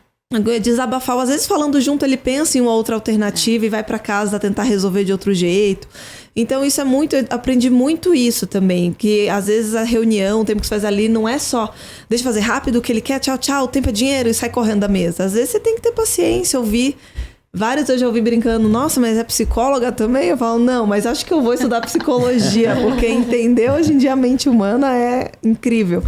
Speaker 4: Desabafar, às vezes falando junto ele pensa em uma outra alternativa e vai para casa tentar resolver de outro jeito. Então isso é muito, eu aprendi muito isso também, que às vezes a reunião, o tempo que você faz ali não é só deixa eu fazer rápido o que ele quer, tchau, tchau, o tempo é dinheiro e sai correndo da mesa. Às vezes você tem que ter paciência, ouvir. Vários eu já ouvi brincando, nossa, mas é psicóloga também? Eu falo, não, mas acho que eu vou estudar psicologia, porque entender hoje em dia a mente humana é incrível.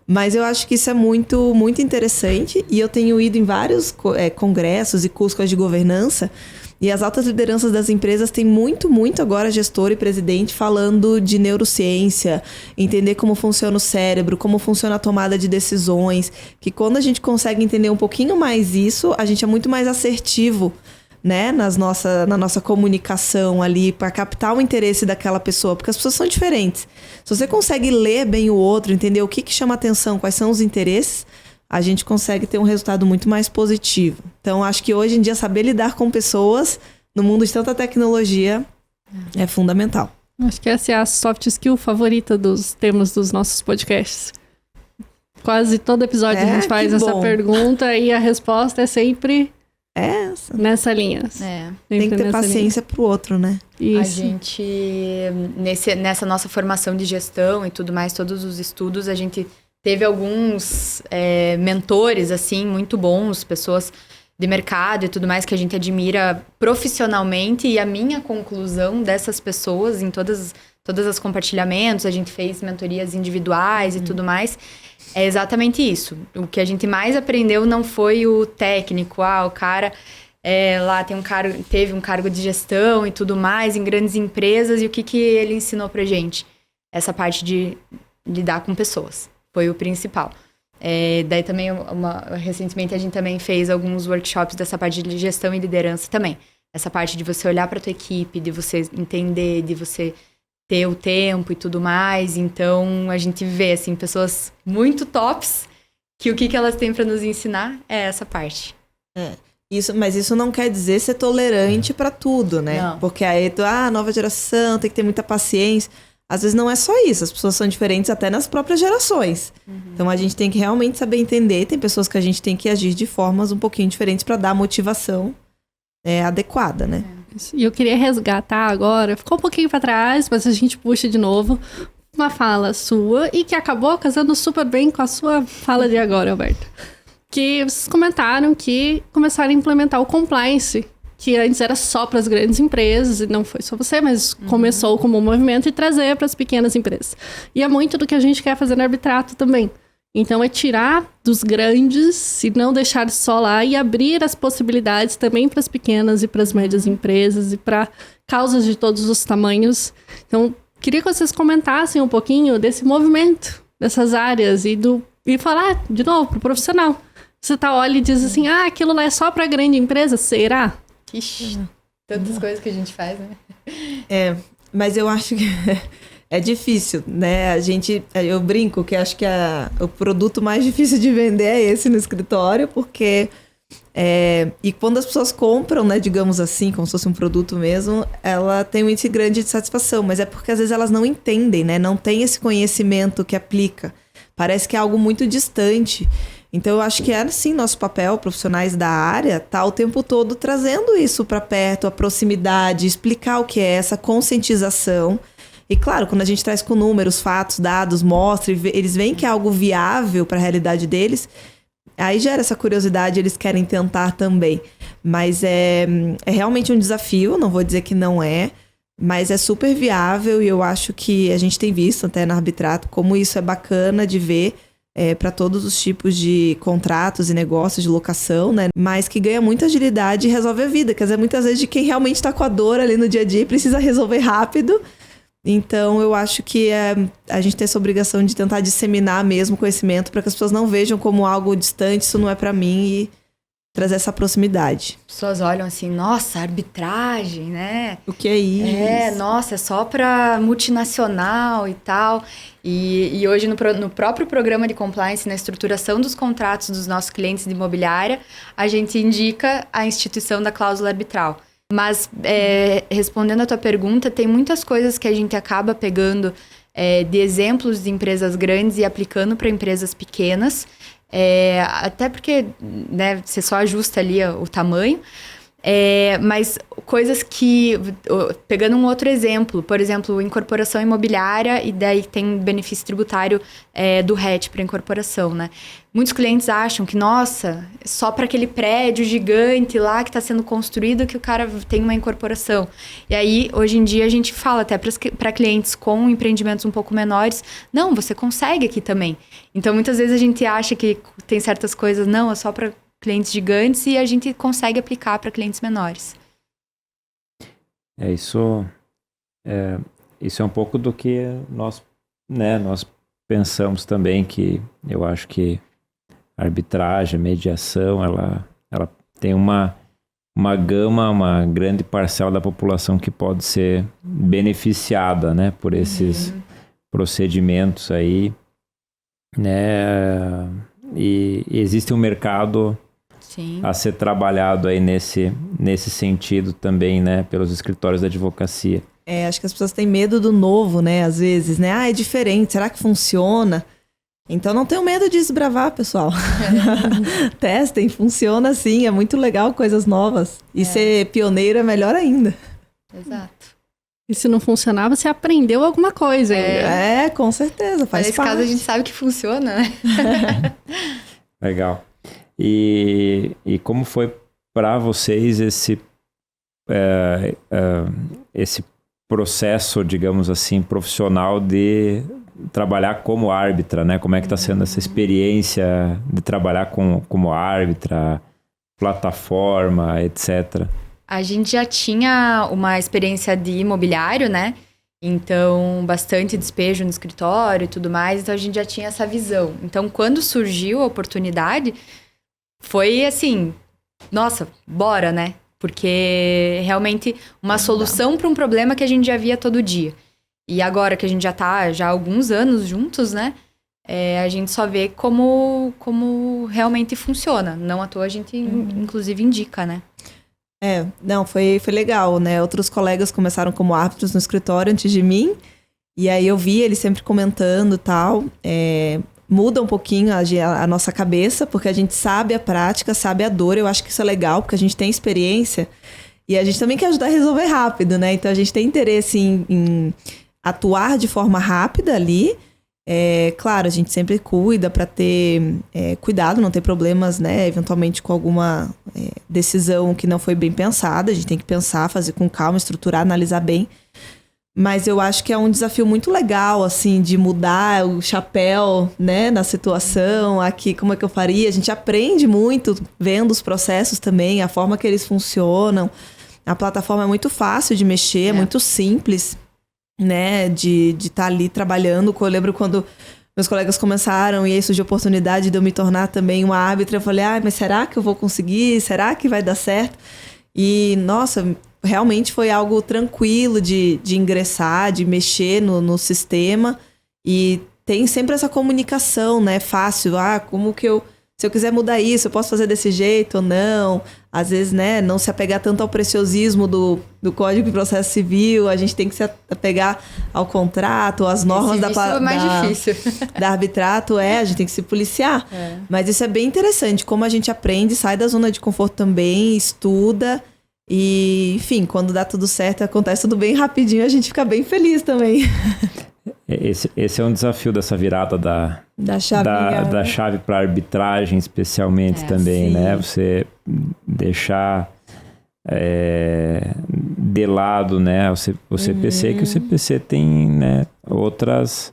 Speaker 4: Mas eu acho que isso é muito, muito interessante, e eu tenho ido em vários congressos e cursos de governança, e as altas lideranças das empresas têm muito, muito agora, gestor e presidente, falando de neurociência, entender como funciona o cérebro, como funciona a tomada de decisões, que quando a gente consegue entender um pouquinho mais isso, a gente é muito mais assertivo, né, na nossa comunicação ali, para captar o interesse daquela pessoa, porque as pessoas são diferentes. Se você consegue ler bem o outro, entender o que chama atenção, quais são os interesses, a gente consegue ter um resultado muito mais positivo. Então, acho que hoje em dia saber lidar com pessoas no mundo de tanta tecnologia é fundamental.
Speaker 2: Acho que essa é a soft skill favorita dos temas dos nossos podcasts. Quase todo episódio a gente faz essa pergunta e a resposta é sempre nessa linha.
Speaker 4: Tem que ter paciência pro outro, né?
Speaker 2: Isso.
Speaker 3: A gente, nessa nossa formação de gestão e tudo mais, todos os estudos, a gente teve alguns mentores, assim, muito bons, pessoas de mercado e tudo mais que a gente admira profissionalmente. E a minha conclusão dessas pessoas, em todas as compartilhamentos, a gente fez mentorias individuais e tudo mais, é exatamente isso. O que a gente mais aprendeu não foi o técnico, o cara lá teve um cargo de gestão e tudo mais em grandes empresas, e o que ele ensinou pra gente? Essa parte de lidar com pessoas. Foi o principal. Daí também, recentemente, a gente também fez alguns workshops dessa parte de gestão e liderança também. Essa parte de você olhar para tua equipe, de você entender, de você ter o tempo e tudo mais. Então, a gente vê, assim, pessoas muito tops, que o que elas têm para nos ensinar é essa parte.
Speaker 4: Mas isso não quer dizer ser tolerante para tudo, né?
Speaker 3: Não.
Speaker 4: Porque aí, nova geração, tem que ter muita paciência. Às vezes não é só isso, as pessoas são diferentes até nas próprias gerações. Então a gente tem que realmente saber entender, tem pessoas que a gente tem que agir de formas um pouquinho diferentes para dar a motivação adequada, né?
Speaker 2: E eu queria resgatar agora, ficou um pouquinho para trás, mas a gente puxa de novo, uma fala sua e que acabou casando super bem com a sua fala de agora, Alberto. Que vocês comentaram que começaram a implementar o compliance, que antes era só para as grandes empresas, e não foi só você, mas começou como um movimento e trazer para as pequenas empresas. E é muito do que a gente quer fazer no arbitrato também. Então é tirar dos grandes e não deixar só lá e abrir as possibilidades também para as pequenas e para as médias empresas e para causas de todos os tamanhos. Então, queria que vocês comentassem um pouquinho desse movimento, dessas áreas e falar, de novo, para o profissional. Você olha e diz assim, aquilo lá é só para grande empresa, será?
Speaker 3: Ixi, tantas coisas que a gente faz, né?
Speaker 4: Mas eu acho que é difícil, né? Eu brinco que acho que o produto mais difícil de vender é esse no escritório, porque... e quando as pessoas compram, né, digamos assim, como se fosse um produto mesmo, ela tem um índice grande de satisfação, mas é porque às vezes elas não entendem, né? Não tem esse conhecimento que aplica. Parece que é algo muito distante. Então eu acho que é sim nosso papel, profissionais da área, tá o tempo todo trazendo isso para perto, a proximidade, explicar o que é essa conscientização. E claro, quando a gente traz com números, fatos, dados, mostra, eles veem que é algo viável para a realidade deles, aí gera essa curiosidade, eles querem tentar também. Mas é realmente um desafio, não vou dizer que não é, mas é super viável e eu acho que a gente tem visto até na Arbitrato como isso é bacana de ver para todos os tipos de contratos e negócios de locação, né? Mas que ganha muita agilidade e resolve a vida, quer dizer, muitas vezes de quem realmente está com a dor ali no dia a dia e precisa resolver rápido. Então, eu acho que a gente tem essa obrigação de tentar disseminar mesmo conhecimento para que as pessoas não vejam como algo distante, isso não é para mim, e trazer essa proximidade.
Speaker 3: As pessoas olham assim, nossa, arbitragem, né?
Speaker 4: O que é isso?
Speaker 3: Nossa, é só para multinacional e tal. E hoje, no próprio programa de compliance, na estruturação dos contratos dos nossos clientes de imobiliária, a gente indica a instituição da cláusula arbitral. Mas, respondendo a tua pergunta, tem muitas coisas que a gente acaba pegando de exemplos de empresas grandes e aplicando para empresas pequenas, até porque, né, você só ajusta ali o tamanho, mas coisas que, pegando um outro exemplo, por exemplo, incorporação imobiliária, e daí tem benefício tributário do RET para incorporação, né? Muitos clientes acham que, nossa, só para aquele prédio gigante lá que está sendo construído que o cara tem uma incorporação. E aí, hoje em dia, a gente fala até para clientes com empreendimentos um pouco menores, não, você consegue aqui também. Então, muitas vezes a gente acha que tem certas coisas, não, é só para clientes gigantes, e a gente consegue aplicar para clientes menores.
Speaker 1: Isso é um pouco do que nós pensamos também, que eu acho que a arbitragem, a mediação, ela tem uma gama, uma grande parcela da população que pode ser beneficiada, né, por esses procedimentos aí, né, e existe um mercado
Speaker 3: Sim.
Speaker 1: a ser trabalhado aí nesse sentido também, né, pelos escritórios da advocacia.
Speaker 4: Acho que as pessoas têm medo do novo, né, às vezes, né, é diferente, será que funciona? Então não tenham medo de desbravar, pessoal. Testem, funciona sim, é muito legal, coisas novas. E ser pioneiro é melhor ainda.
Speaker 3: Exato.
Speaker 2: E se não funcionar, você aprendeu alguma coisa ainda.
Speaker 4: Com certeza, faz
Speaker 3: Nesse
Speaker 4: parte.
Speaker 3: caso a gente sabe que funciona, né?
Speaker 1: Legal. E como foi para vocês esse processo, digamos assim, profissional de trabalhar como árbitra, né? Como é que está sendo essa experiência de trabalhar como árbitra, plataforma, etc.?
Speaker 3: A gente já tinha uma experiência de imobiliário, né? Então, bastante despejo no escritório e tudo mais. Então, a gente já tinha essa visão. Então, quando surgiu a oportunidade, foi assim, nossa, bora, né? Porque realmente uma solução para um problema que a gente já via todo dia. E agora que a gente já tá há alguns anos juntos, né? A gente só vê como realmente funciona. Não à toa a gente, inclusive, indica, né?
Speaker 4: Não, foi legal, né? Outros colegas começaram como árbitros no escritório antes de mim. E aí eu vi eles sempre comentando e tal. Muda um pouquinho a nossa cabeça, porque a gente sabe a prática, sabe a dor. Eu acho que isso é legal, porque a gente tem experiência. E a gente também quer ajudar a resolver rápido, né? Então a gente tem interesse em atuar de forma rápida ali. Claro, a gente sempre cuida para ter cuidado, não ter problemas, né? Eventualmente com alguma decisão que não foi bem pensada. A gente tem que pensar, fazer com calma, estruturar, analisar bem. Mas eu acho que é um desafio muito legal, assim, de mudar o chapéu, né, na situação. Aqui, como é que eu faria? A gente aprende muito vendo os processos também, a forma que eles funcionam. A plataforma é muito fácil de mexer, é muito simples, né, de estar ali trabalhando. Eu lembro quando meus colegas começaram e aí surgiu a oportunidade de eu me tornar também uma árbitra. Eu falei, mas será que eu vou conseguir? Será que vai dar certo? E, nossa, realmente foi algo tranquilo de ingressar, de mexer no sistema. E tem sempre essa comunicação, né? Fácil. Como que se eu quiser mudar isso, eu posso fazer desse jeito ou não? Às vezes, né? Não se apegar tanto ao preciosismo do Código de Processo Civil. A gente tem que se apegar ao contrato, às normas
Speaker 3: é mais difícil.
Speaker 4: da arbitrato. A gente tem que se policiar. Mas isso é bem interessante. Como a gente aprende, sai da zona de conforto também, estuda. E, enfim, quando dá tudo certo, acontece tudo bem rapidinho, a gente fica bem feliz também.
Speaker 1: Esse é um desafio dessa virada da chave para arbitragem, especialmente também,
Speaker 4: sim.
Speaker 1: né? Você deixar de lado, né, o CPC, que o CPC tem, né, outras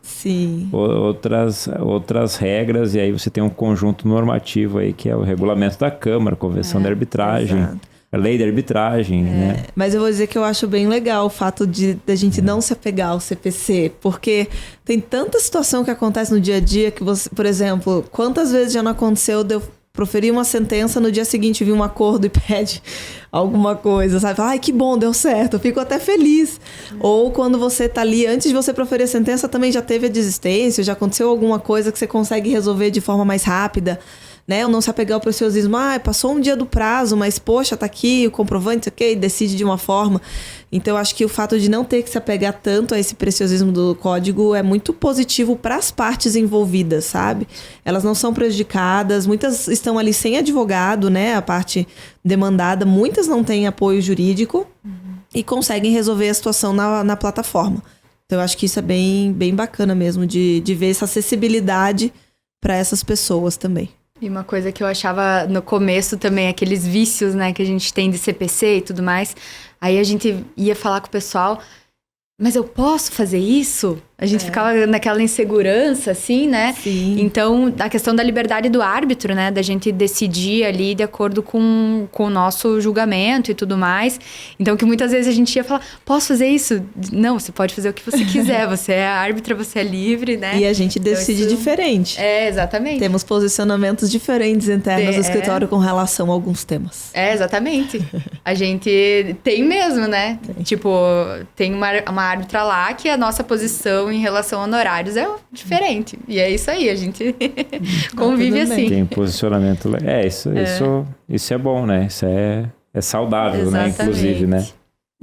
Speaker 1: regras, e aí você tem um conjunto normativo aí que é o regulamento da Câmara, a Convenção de Arbitragem. Exato. A lei de arbitragem, né?
Speaker 4: Mas eu vou dizer que eu acho bem legal o fato da gente não se apegar ao CPC, porque tem tanta situação que acontece no dia a dia que você, por exemplo, quantas vezes já não aconteceu de eu proferir uma sentença, no dia seguinte vir um acordo e pede alguma coisa, sabe? Ai, que bom, deu certo, eu fico até feliz. Ou quando você tá ali, antes de você proferir a sentença, também já teve a desistência, já aconteceu alguma coisa que você consegue resolver de forma mais rápida. Né? Ou não se apegar ao preciosismo, passou um dia do prazo, mas poxa, tá aqui o comprovante, ok, decide de uma forma. Então eu acho que o fato de não ter que se apegar tanto a esse preciosismo do código é muito positivo para as partes envolvidas, sabe? Elas não são prejudicadas, muitas estão ali sem advogado, né? A parte demandada, muitas não têm apoio jurídico e conseguem resolver a situação na plataforma. Então eu acho que isso é bem, bem bacana mesmo, de ver essa acessibilidade para essas pessoas também.
Speaker 3: E uma coisa que eu achava no começo também, aqueles vícios, né, que a gente tem de CPC e tudo mais. Aí a gente ia falar com o pessoal, mas eu posso fazer isso? A gente ficava naquela insegurança, assim, né?
Speaker 4: Sim.
Speaker 3: Então, a questão da liberdade do árbitro, né? Da gente decidir ali de acordo com o nosso julgamento e tudo mais. Então, que muitas vezes a gente ia falar, posso fazer isso? Não, você pode fazer o que você quiser. Você é árbitra, você é livre, né?
Speaker 4: E a gente decide
Speaker 3: então,
Speaker 4: diferente.
Speaker 3: Exatamente.
Speaker 4: Temos posicionamentos diferentes internos do escritório com relação a alguns temas.
Speaker 3: Exatamente. A gente tem mesmo, né? Tipo, tem uma árbitra lá que a nossa posição em relação a honorários é diferente. E é isso aí, a gente convive assim.
Speaker 1: Tem posicionamento... Isso é bom, né? Isso é saudável,
Speaker 3: exatamente,
Speaker 1: né? Inclusive, né?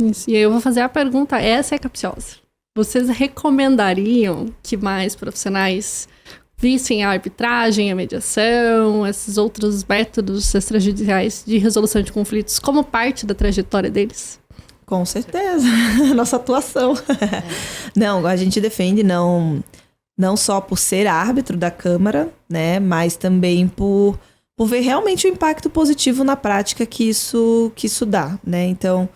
Speaker 2: Isso. E aí eu vou fazer a pergunta, essa é capciosa. Vocês recomendariam que mais profissionais vissem a arbitragem, a mediação, esses outros métodos extrajudiciais de resolução de conflitos como parte da trajetória deles?
Speaker 4: Com certeza, nossa atuação. Não, a gente defende não só por ser árbitro da Câmara, né, mas também por ver realmente o impacto positivo na prática que isso dá, né? Então,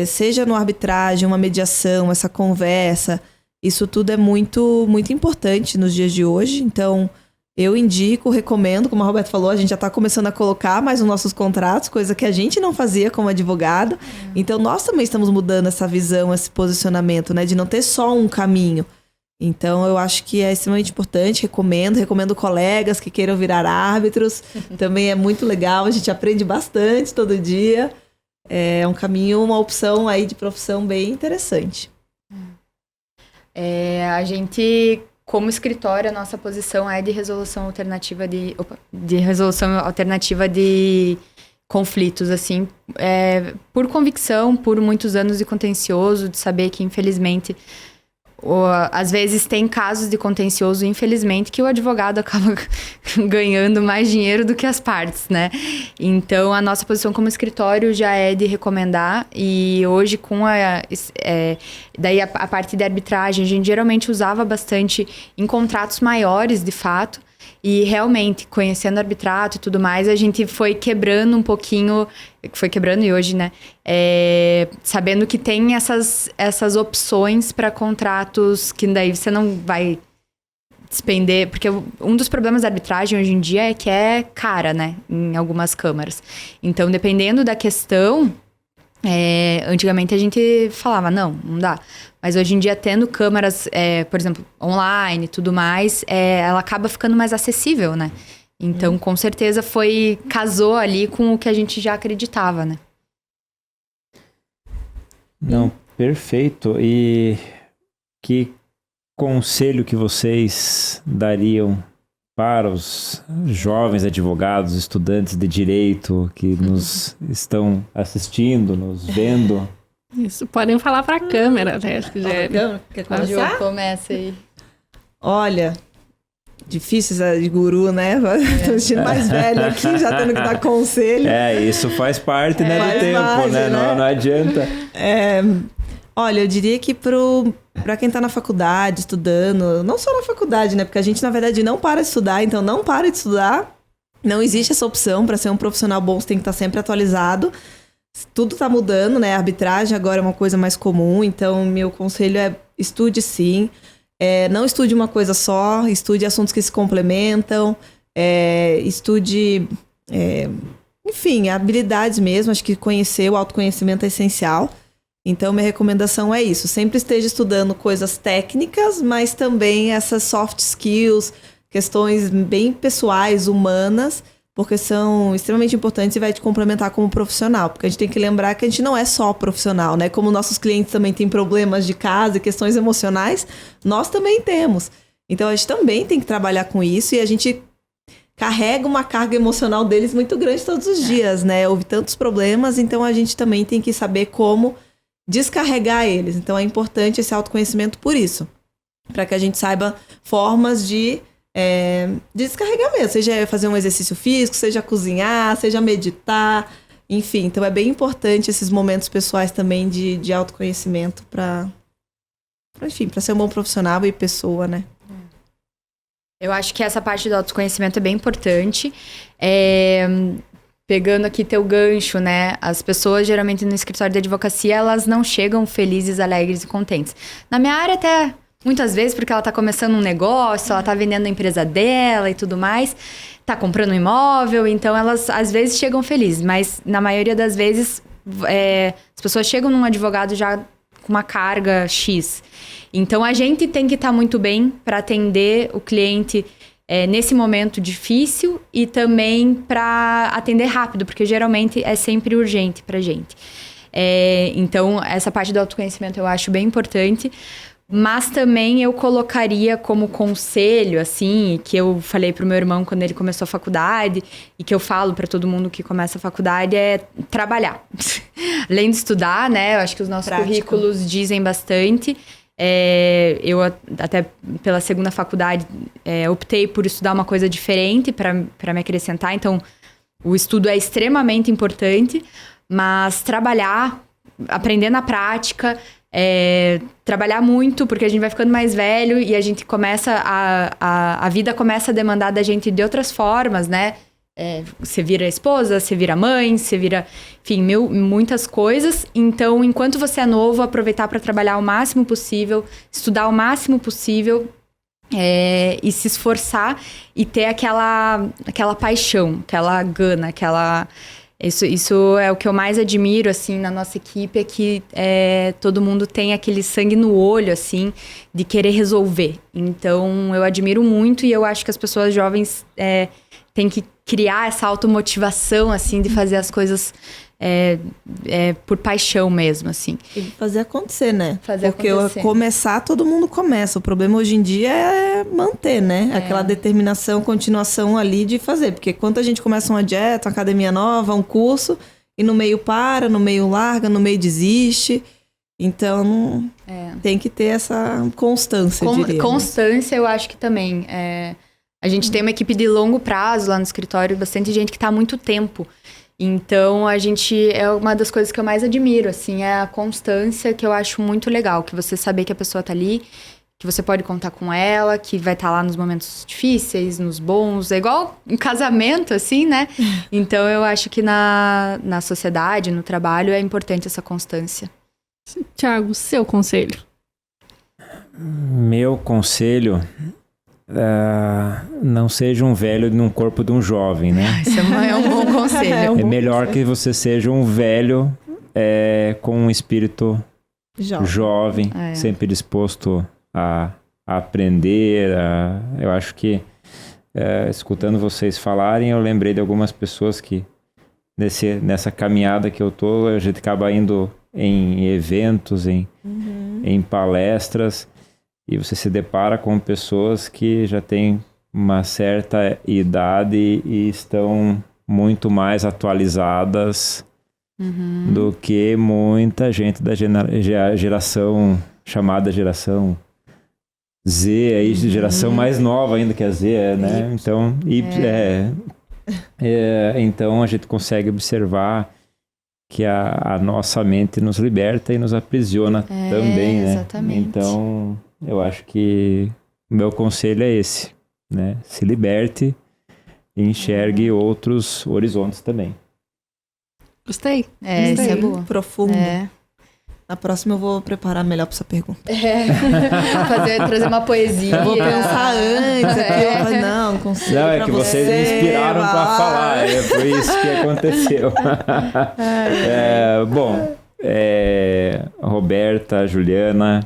Speaker 4: seja no arbitragem, uma mediação, essa conversa, isso tudo é muito, muito importante nos dias de hoje. Então, eu indico, recomendo, como a Roberta falou, a gente já está começando a colocar mais nos nossos contratos, coisa que a gente não fazia como advogado. Então, nós também estamos mudando essa visão, esse posicionamento, né? De não ter só um caminho. Então, eu acho que é extremamente importante, recomendo colegas que queiram virar árbitros. Também é muito legal, a gente aprende bastante todo dia. É um caminho, uma opção aí de profissão bem interessante.
Speaker 3: A gente... Como escritório, a nossa posição é de resolução alternativa de conflitos, assim, por convicção, por muitos anos de contencioso, de saber que, infelizmente, às vezes tem casos de contencioso, infelizmente, que o advogado acaba ganhando mais dinheiro do que as partes, né? Então, a nossa posição como escritório já é de recomendar, e hoje com daí a parte de arbitragem, a gente geralmente usava bastante em contratos maiores, de fato, e realmente, conhecendo arbitrato e tudo mais, a gente foi quebrando um pouquinho, e hoje, né, sabendo que tem essas opções para contratos que daí você não vai despender, porque um dos problemas da arbitragem hoje em dia é que é cara, né, em algumas câmaras. Então, dependendo da questão, antigamente a gente falava, não dá. Mas hoje em dia, tendo câmaras, por exemplo, online e tudo mais, ela acaba ficando mais acessível, né? Então, com certeza, casou ali com o que a gente já acreditava, né?
Speaker 1: Não, perfeito. E que conselho que vocês dariam para os jovens advogados, estudantes de direito que nos estão assistindo, nos vendo?
Speaker 2: Isso, podem falar para a câmera, né? Acho que já é.
Speaker 4: Quer
Speaker 3: A Ju, começa aí.
Speaker 4: Olha, difícil de guru, né? Tô sentindo mais velho aqui, já tendo que dar conselho.
Speaker 1: Isso faz parte, né, do
Speaker 4: faz
Speaker 1: tempo,
Speaker 4: parte,
Speaker 1: né? Não adianta.
Speaker 4: Olha, eu diria que para quem tá na faculdade, estudando, não só na faculdade, né? Porque a gente, na verdade, não para de estudar, então não para de estudar. Não existe essa opção. Para ser um profissional bom, você tem que estar sempre atualizado. Tudo tá mudando, né? A arbitragem agora é uma coisa mais comum, então meu conselho é estude sim. Não estude uma coisa só, estude assuntos que se complementam, estude, enfim, habilidades mesmo. Acho que o autoconhecimento é essencial. Então, minha recomendação é isso. Sempre esteja estudando coisas técnicas, mas também essas soft skills, questões bem pessoais, humanas, porque são extremamente importantes e vai te complementar como profissional. Porque a gente tem que lembrar que a gente não é só profissional, né? Como nossos clientes também têm problemas de casa e questões emocionais, nós também temos. Então, a gente também tem que trabalhar com isso e a gente carrega uma carga emocional deles muito grande todos os dias, né? Houve tantos problemas, então a gente também tem que saber como descarregar eles. Então, é importante esse autoconhecimento por isso. Para que a gente saiba formas de descarregar mesmo, seja fazer um exercício físico, seja cozinhar, seja meditar, enfim. Então é bem importante esses momentos pessoais também de autoconhecimento para ser um bom profissional e pessoa, né?
Speaker 3: Eu acho que essa parte do autoconhecimento é bem importante. Pegando aqui teu gancho, né? As pessoas, geralmente, no escritório de advocacia, elas não chegam felizes, alegres e contentes. Na minha área, até muitas vezes, porque ela tá começando um negócio, ela tá vendendo a empresa dela e tudo mais, tá comprando um imóvel, então elas, às vezes, chegam felizes. Mas, na maioria das vezes, as pessoas chegam num advogado já com uma carga X. Então, a gente tem que estar muito bem para atender o cliente nesse momento difícil e também para atender rápido, porque geralmente é sempre urgente pra gente. Então, essa parte do autoconhecimento eu acho bem importante, mas também eu colocaria como conselho, assim, que eu falei pro meu irmão quando ele começou a faculdade e que eu falo para todo mundo que começa a faculdade, é trabalhar. Além de estudar, né, eu acho que os nossos currículos dizem bastante. Eu até pela segunda faculdade optei por estudar uma coisa diferente para me acrescentar, então o estudo é extremamente importante, mas trabalhar, aprender na prática, trabalhar muito, porque a gente vai ficando mais velho e a gente começa, a vida começa a demandar da gente de outras formas, né? Você vira esposa, você vira mãe, você vira, enfim, muitas coisas. Então, enquanto você é novo, aproveitar para trabalhar o máximo possível, estudar o máximo possível e se esforçar e ter aquela paixão, aquela gana, Isso é o que eu mais admiro, assim, na nossa equipe, é que todo mundo tem aquele sangue no olho, assim, de querer resolver. Então, eu admiro muito e eu acho que as pessoas jovens têm que criar essa automotivação, assim, de fazer as coisas por paixão mesmo, assim.
Speaker 4: E fazer acontecer, né?
Speaker 3: Porque
Speaker 4: começar, todo mundo começa. O problema hoje em dia é manter, né? Aquela determinação, continuação ali de fazer. Porque quando a gente começa uma dieta, uma academia nova, um curso, e no meio para, no meio larga, no meio desiste. Então, tem que ter essa constância, diria.
Speaker 3: Constância, eu acho que também. A gente tem uma equipe de longo prazo lá no escritório, bastante gente que está há muito tempo. Então, é uma das coisas que eu mais admiro, assim, é a constância, que eu acho muito legal, que você saber que a pessoa tá ali, que você pode contar com ela, que vai estar lá nos momentos difíceis, nos bons, é igual um casamento, assim, né? Então, eu acho que na sociedade, no trabalho, é importante essa constância.
Speaker 2: Thiago, seu conselho?
Speaker 1: Meu conselho... não seja um velho num corpo de um jovem, né?
Speaker 3: Isso é um bom conselho.
Speaker 1: É melhor que você seja um velho com um espírito jovem, sempre disposto a aprender. Eu acho que, escutando vocês falarem, eu lembrei de algumas pessoas que nessa caminhada que eu tô, a gente acaba indo em eventos, em palestras, e você se depara com pessoas que já têm uma certa idade e estão muito mais atualizadas do que muita gente da geração chamada geração Z, aí, geração mais nova ainda que a Z, né? Então, então a gente consegue observar que a nossa mente nos liberta e nos aprisiona também, né?
Speaker 3: Exatamente.
Speaker 1: Então, eu acho que o meu conselho é esse, né? Se liberte e enxergue outros horizontes também.
Speaker 2: Gostei.
Speaker 3: Isso é boa.
Speaker 4: Profundo. Na próxima eu vou preparar melhor pra essa pergunta.
Speaker 3: Trazer uma poesia.
Speaker 4: Eu vou pensar antes aqui. Eu falei, não consigo.
Speaker 1: Não, é que vocês me inspiraram para falar. Foi isso que aconteceu. Bom, Roberta, Juliana,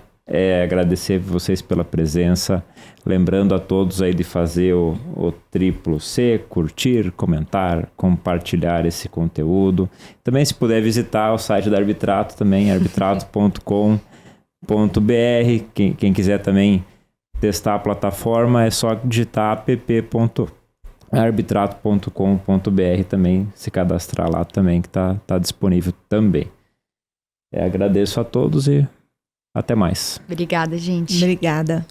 Speaker 1: agradecer vocês pela presença. Lembrando a todos aí de fazer o triplo C, curtir, comentar, compartilhar esse conteúdo. Também se puder visitar o site da Arbitrato também, arbitrato.com.br. Quem quiser também testar a plataforma é só digitar app.arbitrato.com.br também, se cadastrar lá também, que tá disponível também. Agradeço a todos e até mais.
Speaker 3: Obrigada, gente.
Speaker 4: Obrigada.